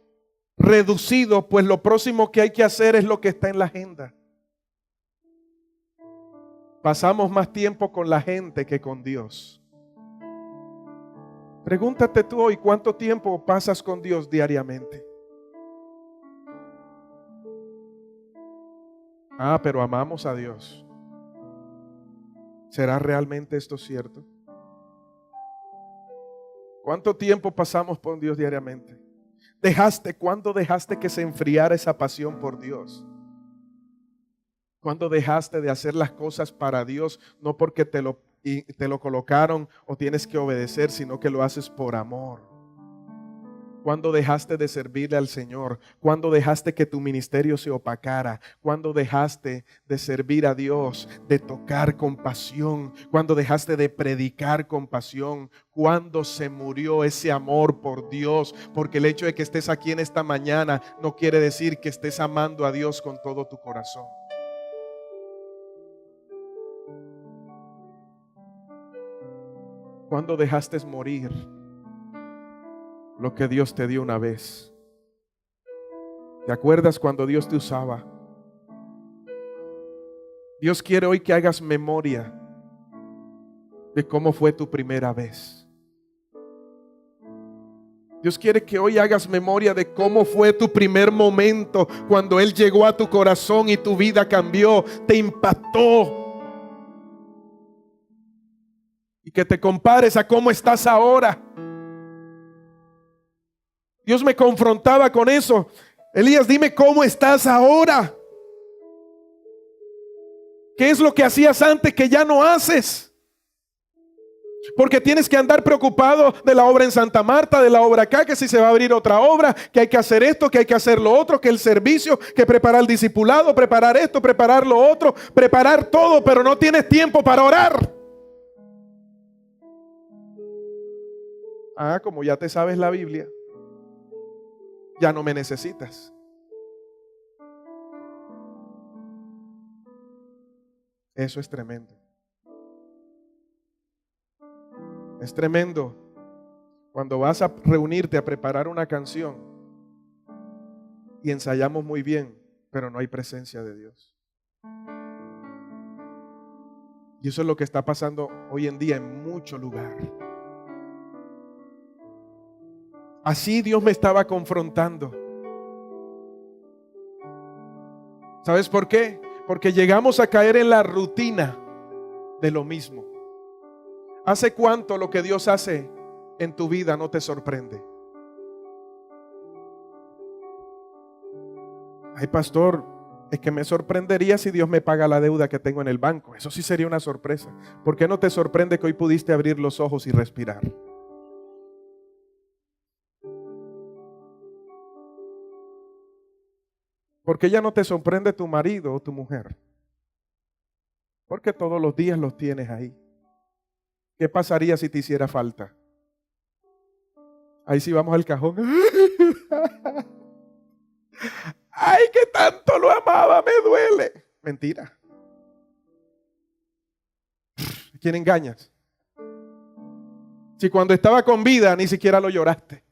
reducido, pues lo próximo que hay que hacer es lo que está en la agenda. Pasamos más tiempo con la gente que con Dios. Pregúntate tú hoy, ¿cuánto tiempo pasas con Dios diariamente? Pero amamos a Dios. ¿Será realmente esto cierto? ¿Cuánto tiempo pasamos con Dios diariamente? ¿Cuándo dejaste que se enfriara esa pasión por Dios? ¿Cuándo dejaste de hacer las cosas para Dios? No porque te lo colocaron o tienes que obedecer, sino que lo haces por amor. ¿Cuándo dejaste de servirle al Señor? ¿Cuándo dejaste que tu ministerio se opacara? ¿Cuándo dejaste de servir a Dios, de tocar con pasión? ¿Cuándo dejaste de predicar con pasión? ¿Cuándo se murió ese amor por Dios? Porque el hecho de que estés aquí en esta mañana no quiere decir que estés amando a Dios con todo tu corazón. ¿Cuándo dejaste morir lo que Dios te dio una vez? ¿Te acuerdas cuando Dios te usaba? Dios quiere hoy que hagas memoria de cómo fue tu primera vez. Dios quiere que hoy hagas memoria de cómo fue tu primer momento cuando Él llegó a tu corazón y tu vida cambió, te impactó. Y que te compares a cómo estás ahora. Dios me confrontaba con eso. Elías, dime cómo estás ahora. ¿Qué es lo que hacías antes que ya no haces? Porque tienes que andar preocupado de la obra en Santa Marta, de la obra acá, que si se va a abrir otra obra, que hay que hacer esto, que hay que hacer lo otro, que el servicio, que preparar el discipulado, preparar esto, preparar lo otro, preparar todo, pero no tienes tiempo para orar. Como ya te sabes la Biblia, ya no me necesitas. Eso es tremendo. Es tremendo cuando vas a reunirte a preparar una canción y ensayamos muy bien, pero no hay presencia de Dios. Y eso es lo que está pasando hoy en día en mucho lugar. Así Dios me estaba confrontando. ¿Sabes por qué? Porque llegamos a caer en la rutina de lo mismo. ¿Hace cuánto lo que Dios hace en tu vida no te sorprende? Ay, pastor, es que me sorprendería si Dios me paga la deuda que tengo en el banco. Eso sí sería una sorpresa. ¿Por qué no te sorprende que hoy pudiste abrir los ojos y respirar? ¿Por qué ya no te sorprende tu marido o tu mujer? Porque todos los días los tienes ahí. ¿Qué pasaría si te hiciera falta? Ahí sí vamos al cajón. Ay, que tanto lo amaba, me duele. Mentira. ¿A quién engañas? Si cuando estaba con vida ni siquiera lo lloraste.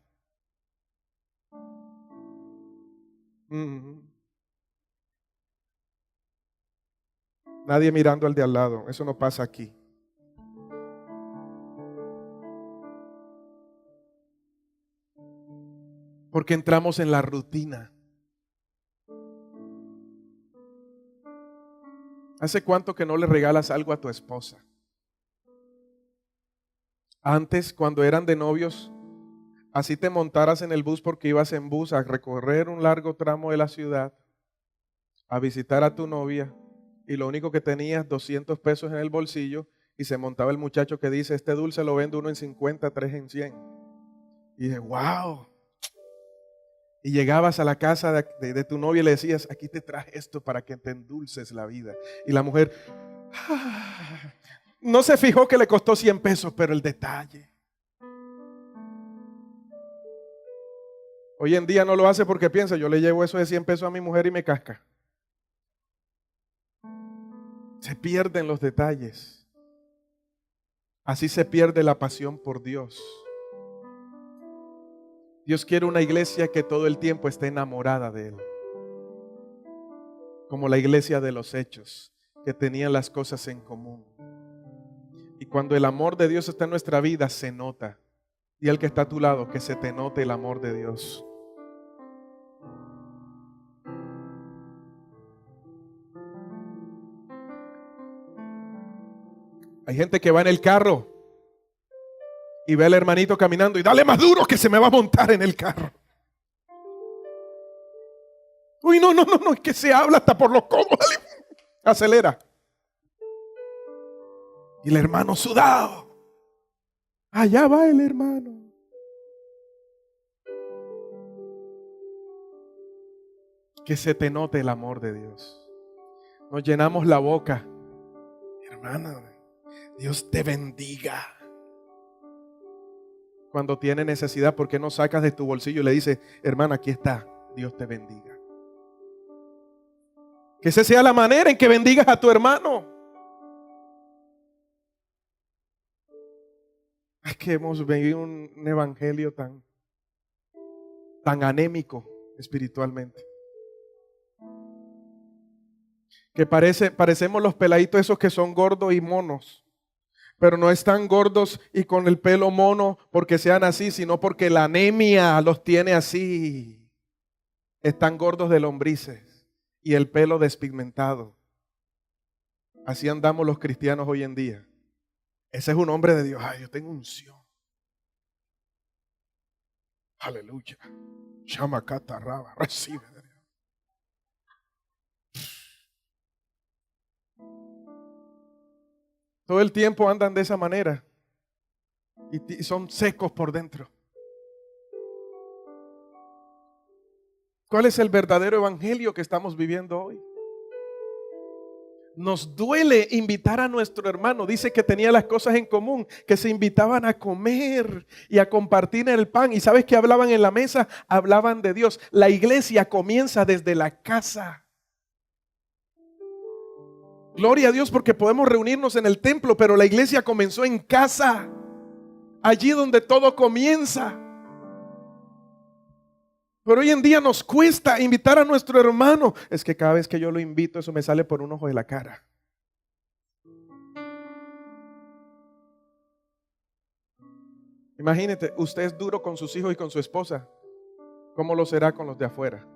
Nadie mirando al de al lado. Eso no pasa aquí. Porque entramos en la rutina. ¿Hace cuánto que no le regalas algo a tu esposa? Antes, cuando eran de novios, así te montaras en el bus porque ibas en bus a recorrer un largo tramo de la ciudad, a visitar a tu novia, y lo único que tenías, 200 pesos en el bolsillo, y se montaba el muchacho que dice, este dulce lo vende uno en 50, tres en 100. Y dije, wow. Y llegabas a la casa de tu novia y le decías, aquí te traje esto para que te endulces la vida. Y la mujer no se fijó que le costó 100 pesos, pero el detalle. Hoy en día no lo hace porque piensa, yo le llevo eso de 100 pesos a mi mujer y me casca. Se pierden los detalles. Así se pierde la pasión por Dios. Dios quiere una iglesia que todo el tiempo esté enamorada de Él. Como la iglesia de los Hechos, que tenían las cosas en común. Y cuando el amor de Dios está en nuestra vida, se nota. Y el que está a tu lado, que se te note el amor de Dios. Hay gente que va en el carro y ve al hermanito caminando y dale más duro que se me va a montar en el carro. Uy, no, es que se habla hasta por los codos. Dale, acelera. Y el hermano sudado. Allá va el hermano. Que se te note el amor de Dios. Nos llenamos la boca. Hermana, Dios te bendiga. Cuando tiene necesidad, ¿por qué no sacas de tu bolsillo y le dices, hermana, aquí está, Dios te bendiga? Que esa sea la manera en que bendigas a tu hermano. Es que hemos vivido un evangelio tan anémico espiritualmente. Que parecemos los peladitos esos que son gordos y monos. Pero no están gordos y con el pelo mono porque sean así, sino porque la anemia los tiene así. Están gordos de lombrices y el pelo despigmentado. Así andamos los cristianos hoy en día. Ese es un hombre de Dios. Ay, yo tengo unción. Aleluya. Shamakata Raba. Recibe de Dios. Todo el tiempo andan de esa manera y son secos por dentro. ¿Cuál es el verdadero evangelio que estamos viviendo hoy? Nos duele invitar a nuestro hermano. Dice que tenía las cosas en común, que se invitaban a comer y a compartir el pan. ¿Y sabes qué hablaban en la mesa? Hablaban de Dios. La iglesia comienza desde la casa. Gloria a Dios porque podemos reunirnos en el templo, pero la iglesia comenzó en casa. Allí donde todo comienza. Pero hoy en día nos cuesta invitar a nuestro hermano. Es que cada vez que yo lo invito, eso me sale por un ojo de la cara. Imagínate, usted es duro con sus hijos y con su esposa. ¿Cómo lo será con los de afuera?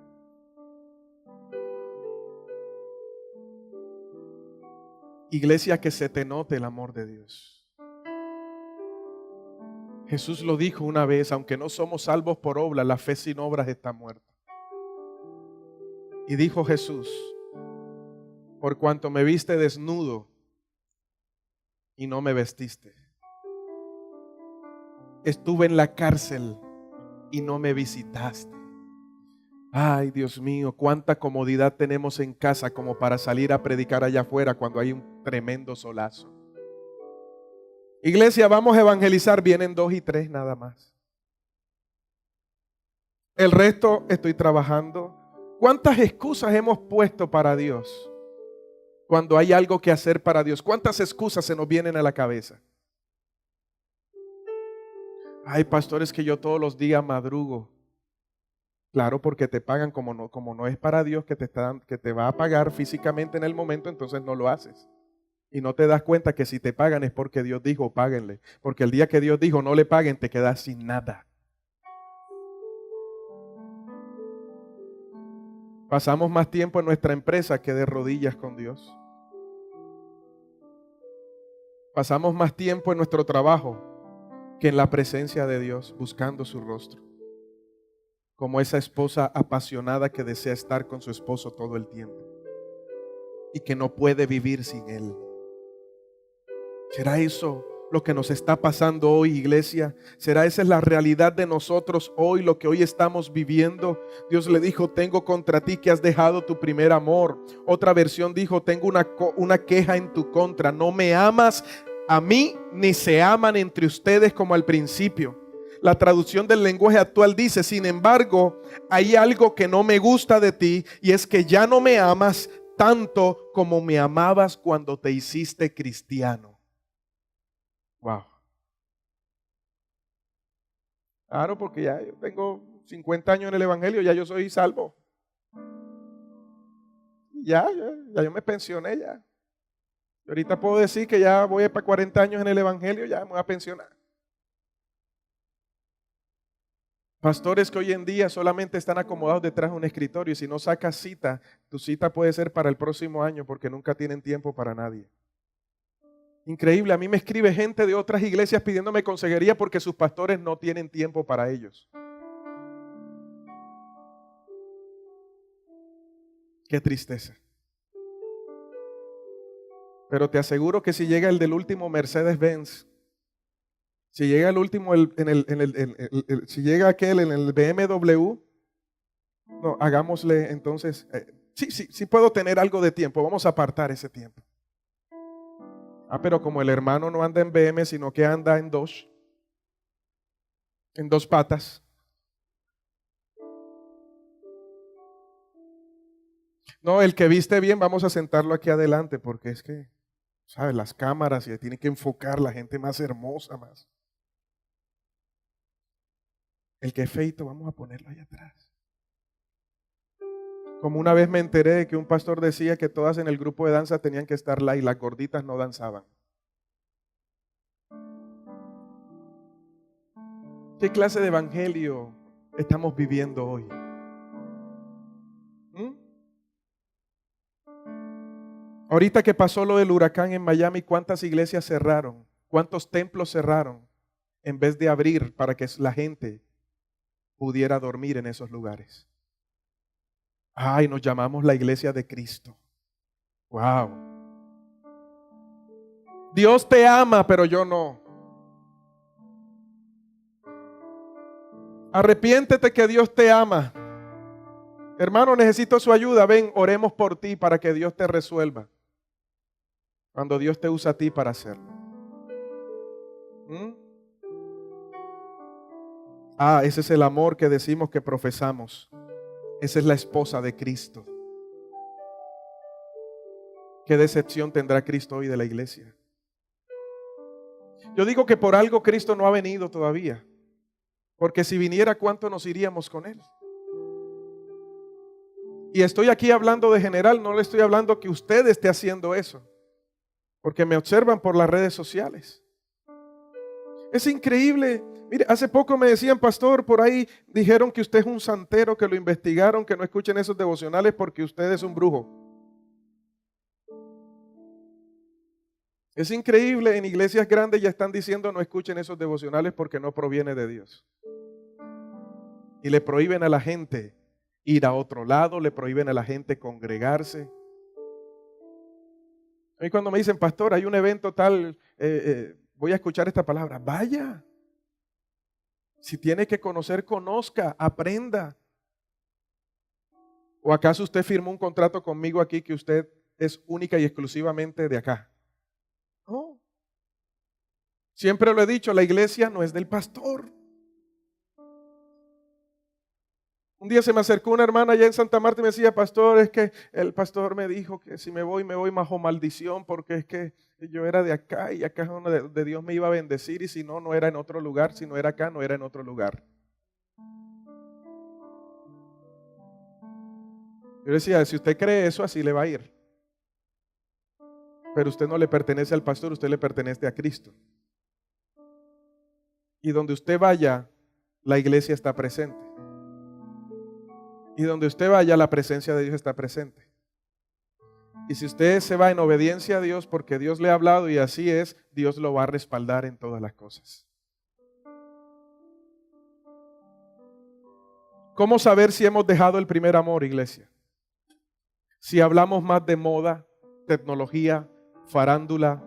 Iglesia, que se te note el amor de Dios. Jesús lo dijo una vez: aunque no somos salvos por obra, la fe sin obras está muerta. Y dijo Jesús: por cuanto me viste desnudo y no me vestiste, estuve en la cárcel y no me visitaste. Ay, Dios mío, cuánta comodidad tenemos en casa como para salir a predicar allá afuera cuando hay un tremendo solazo. Iglesia, vamos a evangelizar, vienen 2 y 3 nada más. El resto estoy trabajando. ¿Cuántas excusas hemos puesto para Dios cuando hay algo que hacer para Dios? ¿Cuántas excusas se nos vienen a la cabeza? Ay, pastor, es que yo todos los días madrugo. Claro, porque te pagan. Como no es para Dios que te va a pagar físicamente en el momento, entonces no lo haces. Y no te das cuenta que si te pagan es porque Dios dijo páguenle. Porque el día que Dios dijo no le paguen, te quedas sin nada. Pasamos más tiempo en nuestra empresa que de rodillas con Dios. Pasamos más tiempo en nuestro trabajo que en la presencia de Dios, buscando su rostro. Como esa esposa apasionada que desea estar con su esposo todo el tiempo y que no puede vivir sin él. ¿Será eso lo que nos está pasando hoy, iglesia? ¿Será esa es la realidad de nosotros hoy, lo que hoy estamos viviendo? Dios le dijo: tengo contra ti que has dejado tu primer amor. Otra versión dijo: tengo una queja en tu contra. No me amas a mí, ni se aman entre ustedes como al principio. La traducción del lenguaje actual dice: sin embargo, hay algo que no me gusta de ti, y es que ya no me amas tanto como me amabas cuando te hiciste cristiano. Wow. Claro, porque ya yo tengo 50 años en el evangelio, ya yo soy salvo. Ya yo me pensioné ya. Y ahorita puedo decir que ya voy para 40 años en el evangelio, ya me voy a pensionar. Pastores que hoy en día solamente están acomodados detrás de un escritorio, y si no sacas cita, tu cita puede ser para el próximo año porque nunca tienen tiempo para nadie. Increíble, a mí me escribe gente de otras iglesias pidiéndome consejería porque sus pastores no tienen tiempo para ellos. Qué tristeza. Pero te aseguro que si llega el del último Mercedes-Benz, si llega el último si llega aquel en el BMW, no, hagámosle entonces, sí puedo tener algo de tiempo, vamos a apartar ese tiempo. Pero como el hermano no anda en BM, sino que anda en dos patas. No, el que viste bien, vamos a sentarlo aquí adelante, porque es que, ¿sabes? Las cámaras, y tiene que enfocar la gente más hermosa, más. El que es feito, vamos a ponerlo allá atrás. Como una vez me enteré de que un pastor decía que todas en el grupo de danza tenían que estar y las gorditas no danzaban. ¿Qué clase de evangelio estamos viviendo hoy? Ahorita que pasó lo del huracán en Miami, ¿cuántas iglesias cerraron? ¿Cuántos templos cerraron? En vez de abrir para que la gente pudiera dormir en esos lugares. Ay, nos llamamos la iglesia de Cristo. Wow. Dios te ama, pero yo no. Arrepiéntete que Dios te ama. Hermano, necesito su ayuda. Ven, oremos por ti para que Dios te resuelva. Cuando Dios te usa a ti para hacerlo. Ese es el amor que decimos que profesamos. Esa es la esposa de Cristo. ¿Qué decepción tendrá Cristo hoy de la iglesia? Yo digo que por algo Cristo no ha venido todavía. Porque si viniera, ¿cuánto nos iríamos con Él? Y estoy aquí hablando de general, no le estoy hablando que usted esté haciendo eso. Porque me observan por las redes sociales. Es increíble Mire, hace poco me decían, pastor, por ahí dijeron que usted es un santero, que lo investigaron, que no escuchen esos devocionales porque usted es un brujo. Es increíble, en iglesias grandes ya están diciendo no escuchen esos devocionales porque no proviene de Dios. Y le prohíben a la gente ir a otro lado, le prohíben a la gente congregarse. Y cuando me dicen, pastor, hay un evento tal, voy a escuchar esta palabra, vaya. Si tiene que conocer, conozca, aprenda. ¿O acaso usted firmó un contrato conmigo aquí que usted es única y exclusivamente de acá? No. Siempre lo he dicho, la iglesia no es del pastor. Un día se me acercó una hermana allá en Santa Marta y me decía, pastor, es que el pastor me dijo que si me voy bajo maldición porque es que yo era de acá y acá es donde Dios me iba a bendecir y si no, no era en otro lugar, si no era acá, no era en otro lugar. Yo decía, si usted cree eso, así le va a ir. Pero usted no le pertenece al pastor, usted le pertenece a Cristo. Y donde usted vaya, la iglesia está presente. Y donde usted vaya, la presencia de Dios está presente. Y si usted se va en obediencia a Dios porque Dios le ha hablado y así es, Dios lo va a respaldar en todas las cosas. ¿Cómo saber si hemos dejado el primer amor, iglesia? Si hablamos más de moda, tecnología, farándula,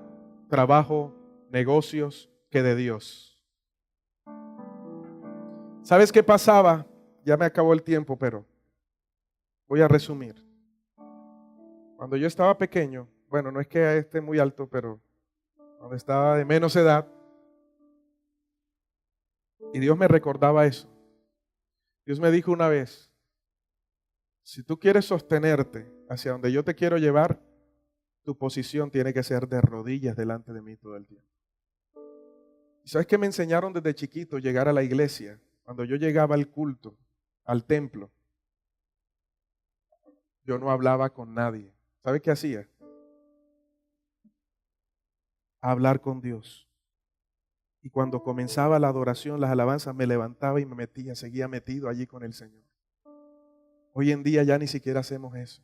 trabajo, negocios que de Dios. ¿Sabes qué pasaba? Ya me acabó el tiempo, pero voy a resumir. Cuando yo estaba pequeño, bueno, no es que esté muy alto, pero cuando estaba de menos edad, y Dios me recordaba eso. Dios me dijo una vez, si tú quieres sostenerte hacia donde yo te quiero llevar, tu posición tiene que ser de rodillas delante de mí todo el tiempo. ¿Y sabes qué me enseñaron desde chiquito? Llegar a la iglesia. Cuando yo llegaba al culto, al templo, yo no hablaba con nadie. ¿Sabe qué hacía? Hablar con Dios. Y cuando comenzaba la adoración, las alabanzas, me levantaba y me metía, seguía metido allí con el Señor. Hoy en día ya ni siquiera hacemos eso.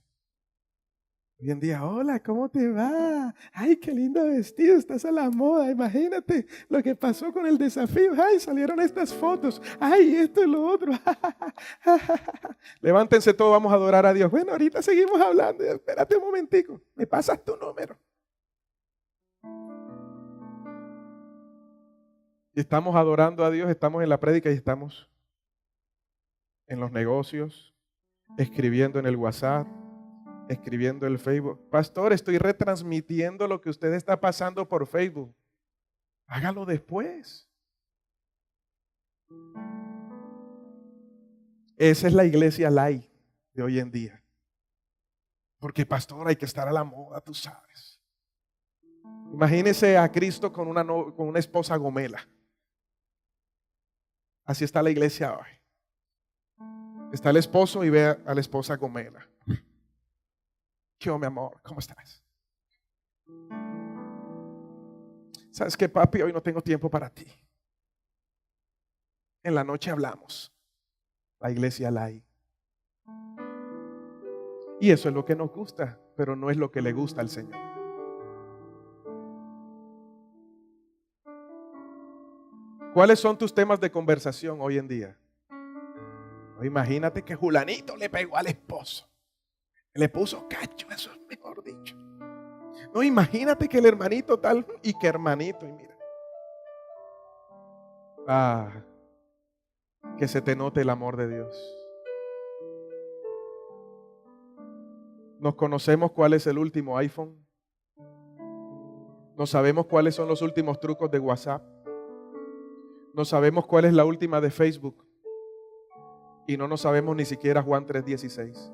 Hoy en día, hola, ¿cómo te va? Ay, qué lindo vestido, estás a la moda. Imagínate lo que pasó con el desafío. Ay, salieron estas fotos. Ay, esto y lo otro. Levántense todos, vamos a adorar a Dios. Bueno, ahorita seguimos hablando. Espérate un momentico, me pasas tu número. Y estamos adorando a Dios, estamos en la prédica y estamos en los negocios, escribiendo en el WhatsApp, escribiendo en el Facebook. Pastor, estoy retransmitiendo lo que usted está pasando por Facebook. Hágalo después. Esa es la iglesia light de hoy en día. Porque pastor, hay que estar a la moda, tú sabes. Imagínese a Cristo con una esposa gomela. Así está la iglesia hoy. Está el esposo y ve a la esposa gomela. ¿Qué mi amor? ¿Cómo estás? ¿Sabes qué, papi? Hoy no tengo tiempo para ti. En la noche hablamos. La iglesia la hay. Y eso es lo que nos gusta, pero no es lo que le gusta al Señor. ¿Cuáles son tus temas de conversación hoy en día? Imagínate que Julanito le pegó al esposo. Le puso cacho, eso es mejor dicho. No, imagínate que el hermanito tal y que hermanito, y mira. Que se te note el amor de Dios. Nos conocemos cuál es el último iPhone. No sabemos cuáles son los últimos trucos de WhatsApp. No sabemos cuál es la última de Facebook. Y no nos sabemos ni siquiera Juan 3:16.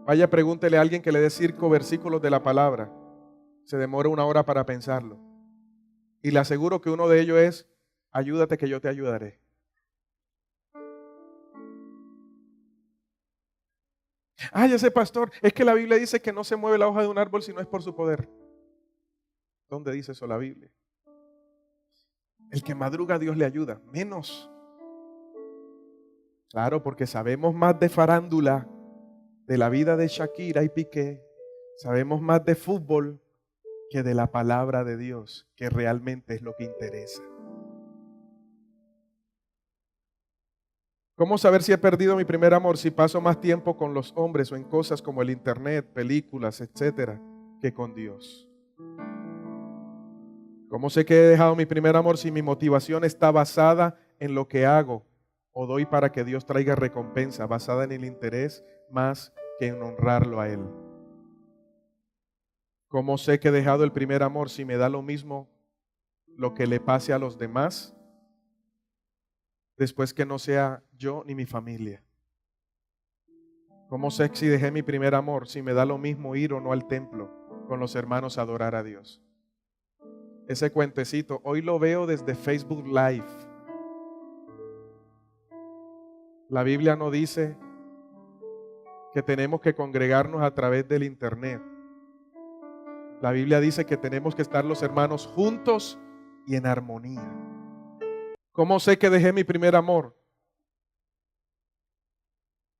Vaya, pregúntele a alguien que le dé 5 versículos de la palabra. Se demora 1 hora para pensarlo. Y le aseguro que uno de ellos es, ayúdate que yo te ayudaré. Ya sé, pastor, es que la Biblia dice que no se mueve la hoja de un árbol si no es por su poder. ¿Dónde dice eso la Biblia? El que madruga, Dios le ayuda. Menos. Claro, porque sabemos más de farándula, de la vida de Shakira y Piqué. Sabemos más de fútbol que de la palabra de Dios, que realmente es lo que interesa. ¿Cómo saber si he perdido mi primer amor? Si paso más tiempo con los hombres o en cosas como el internet, películas, etcétera, que con Dios. ¿Cómo sé que he dejado mi primer amor si mi motivación está basada en lo que hago o doy para que Dios traiga recompensa, basada en el interés más que en honrarlo a Él? ¿Cómo sé que he dejado el primer amor si me da lo mismo lo que le pase a los demás después que no sea yo ni mi familia? ¿Cómo sé si dejé mi primer amor si me da lo mismo ir o no al templo con los hermanos a adorar a Dios? Ese cuentecito, hoy lo veo desde Facebook Live. La Biblia no dice que tenemos que congregarnos a través del internet. La Biblia dice que tenemos que estar los hermanos juntos y en armonía. ¿Cómo sé que dejé mi primer amor?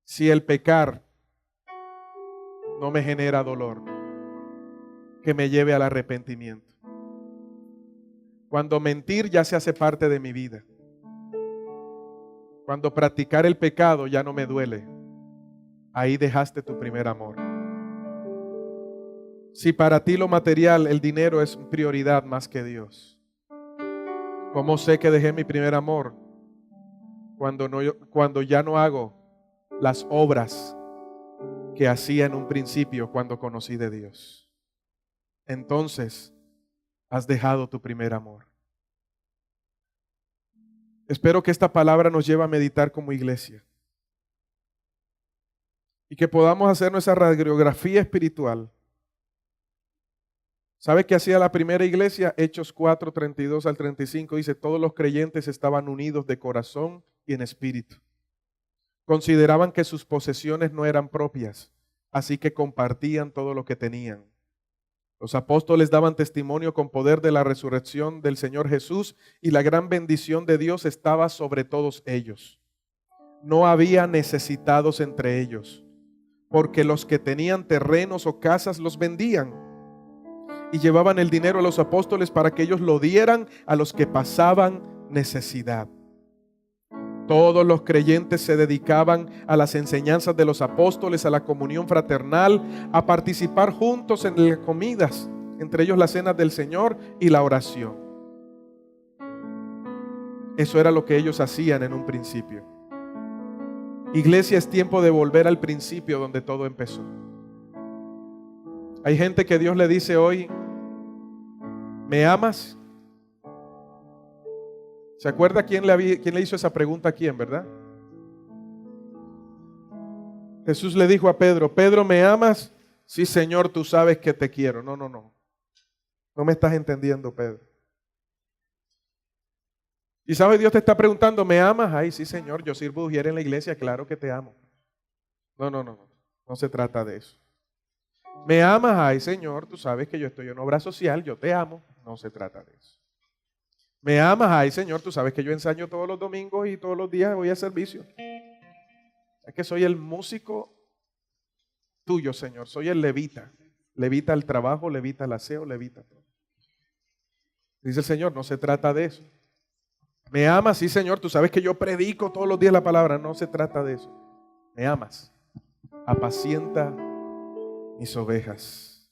Si el pecar no me genera dolor que me lleve al arrepentimiento. Cuando mentir ya se hace parte de mi vida. Cuando practicar el pecado ya no me duele. Ahí dejaste tu primer amor. Si para ti lo material, el dinero es prioridad más que Dios. ¿Cómo sé que dejé mi primer amor? Cuando ya no hago las obras que hacía en un principio cuando conocí de Dios. Entonces has dejado tu primer amor. Espero que esta palabra nos lleve a meditar como iglesia y que podamos hacer nuestra radiografía espiritual. ¿Sabe qué hacía la primera iglesia? Hechos 4, 32 al 35 dice, todos los creyentes estaban unidos de corazón y en espíritu. Consideraban que sus posesiones no eran propias, así que compartían todo lo que tenían. Los apóstoles daban testimonio con poder de la resurrección del Señor Jesús y la gran bendición de Dios estaba sobre todos ellos. No había necesitados entre ellos, porque los que tenían terrenos o casas los vendían y llevaban el dinero a los apóstoles para que ellos lo dieran a los que pasaban necesidad. Todos los creyentes se dedicaban a las enseñanzas de los apóstoles, a la comunión fraternal, a participar juntos en las comidas, entre ellos las cenas del Señor y la oración. Eso era lo que ellos hacían en un principio. Iglesia, es tiempo de volver al principio donde todo empezó. Hay gente que Dios le dice hoy, ¿me amas? ¿Se acuerda quién le hizo esa pregunta a quién, verdad? Jesús le dijo a Pedro, Pedro, ¿me amas? Sí, Señor, tú sabes que te quiero. No. No me estás entendiendo, Pedro. Y sabes, Dios te está preguntando, ¿me amas? Ay, sí, Señor, yo sirvo ujier en la iglesia, claro que te amo. No se trata de eso. ¿Me amas? Ay, Señor, tú sabes que yo estoy en obra social, yo te amo. No se trata de eso. ¿Me amas? Ay, Señor, tú sabes que yo ensayo todos los domingos y todos los días voy a servicio. Es que soy el músico tuyo, Señor. Soy el levita. Levita el trabajo, levita el aseo, levita todo. Dice el Señor, no se trata de eso. ¿Me amas? Sí, Señor, tú sabes que yo predico todos los días la palabra. No se trata de eso. ¿Me amas? Apacienta mis ovejas.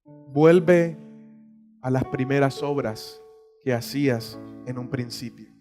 Vuelve a las primeras obras que hacías en un principio.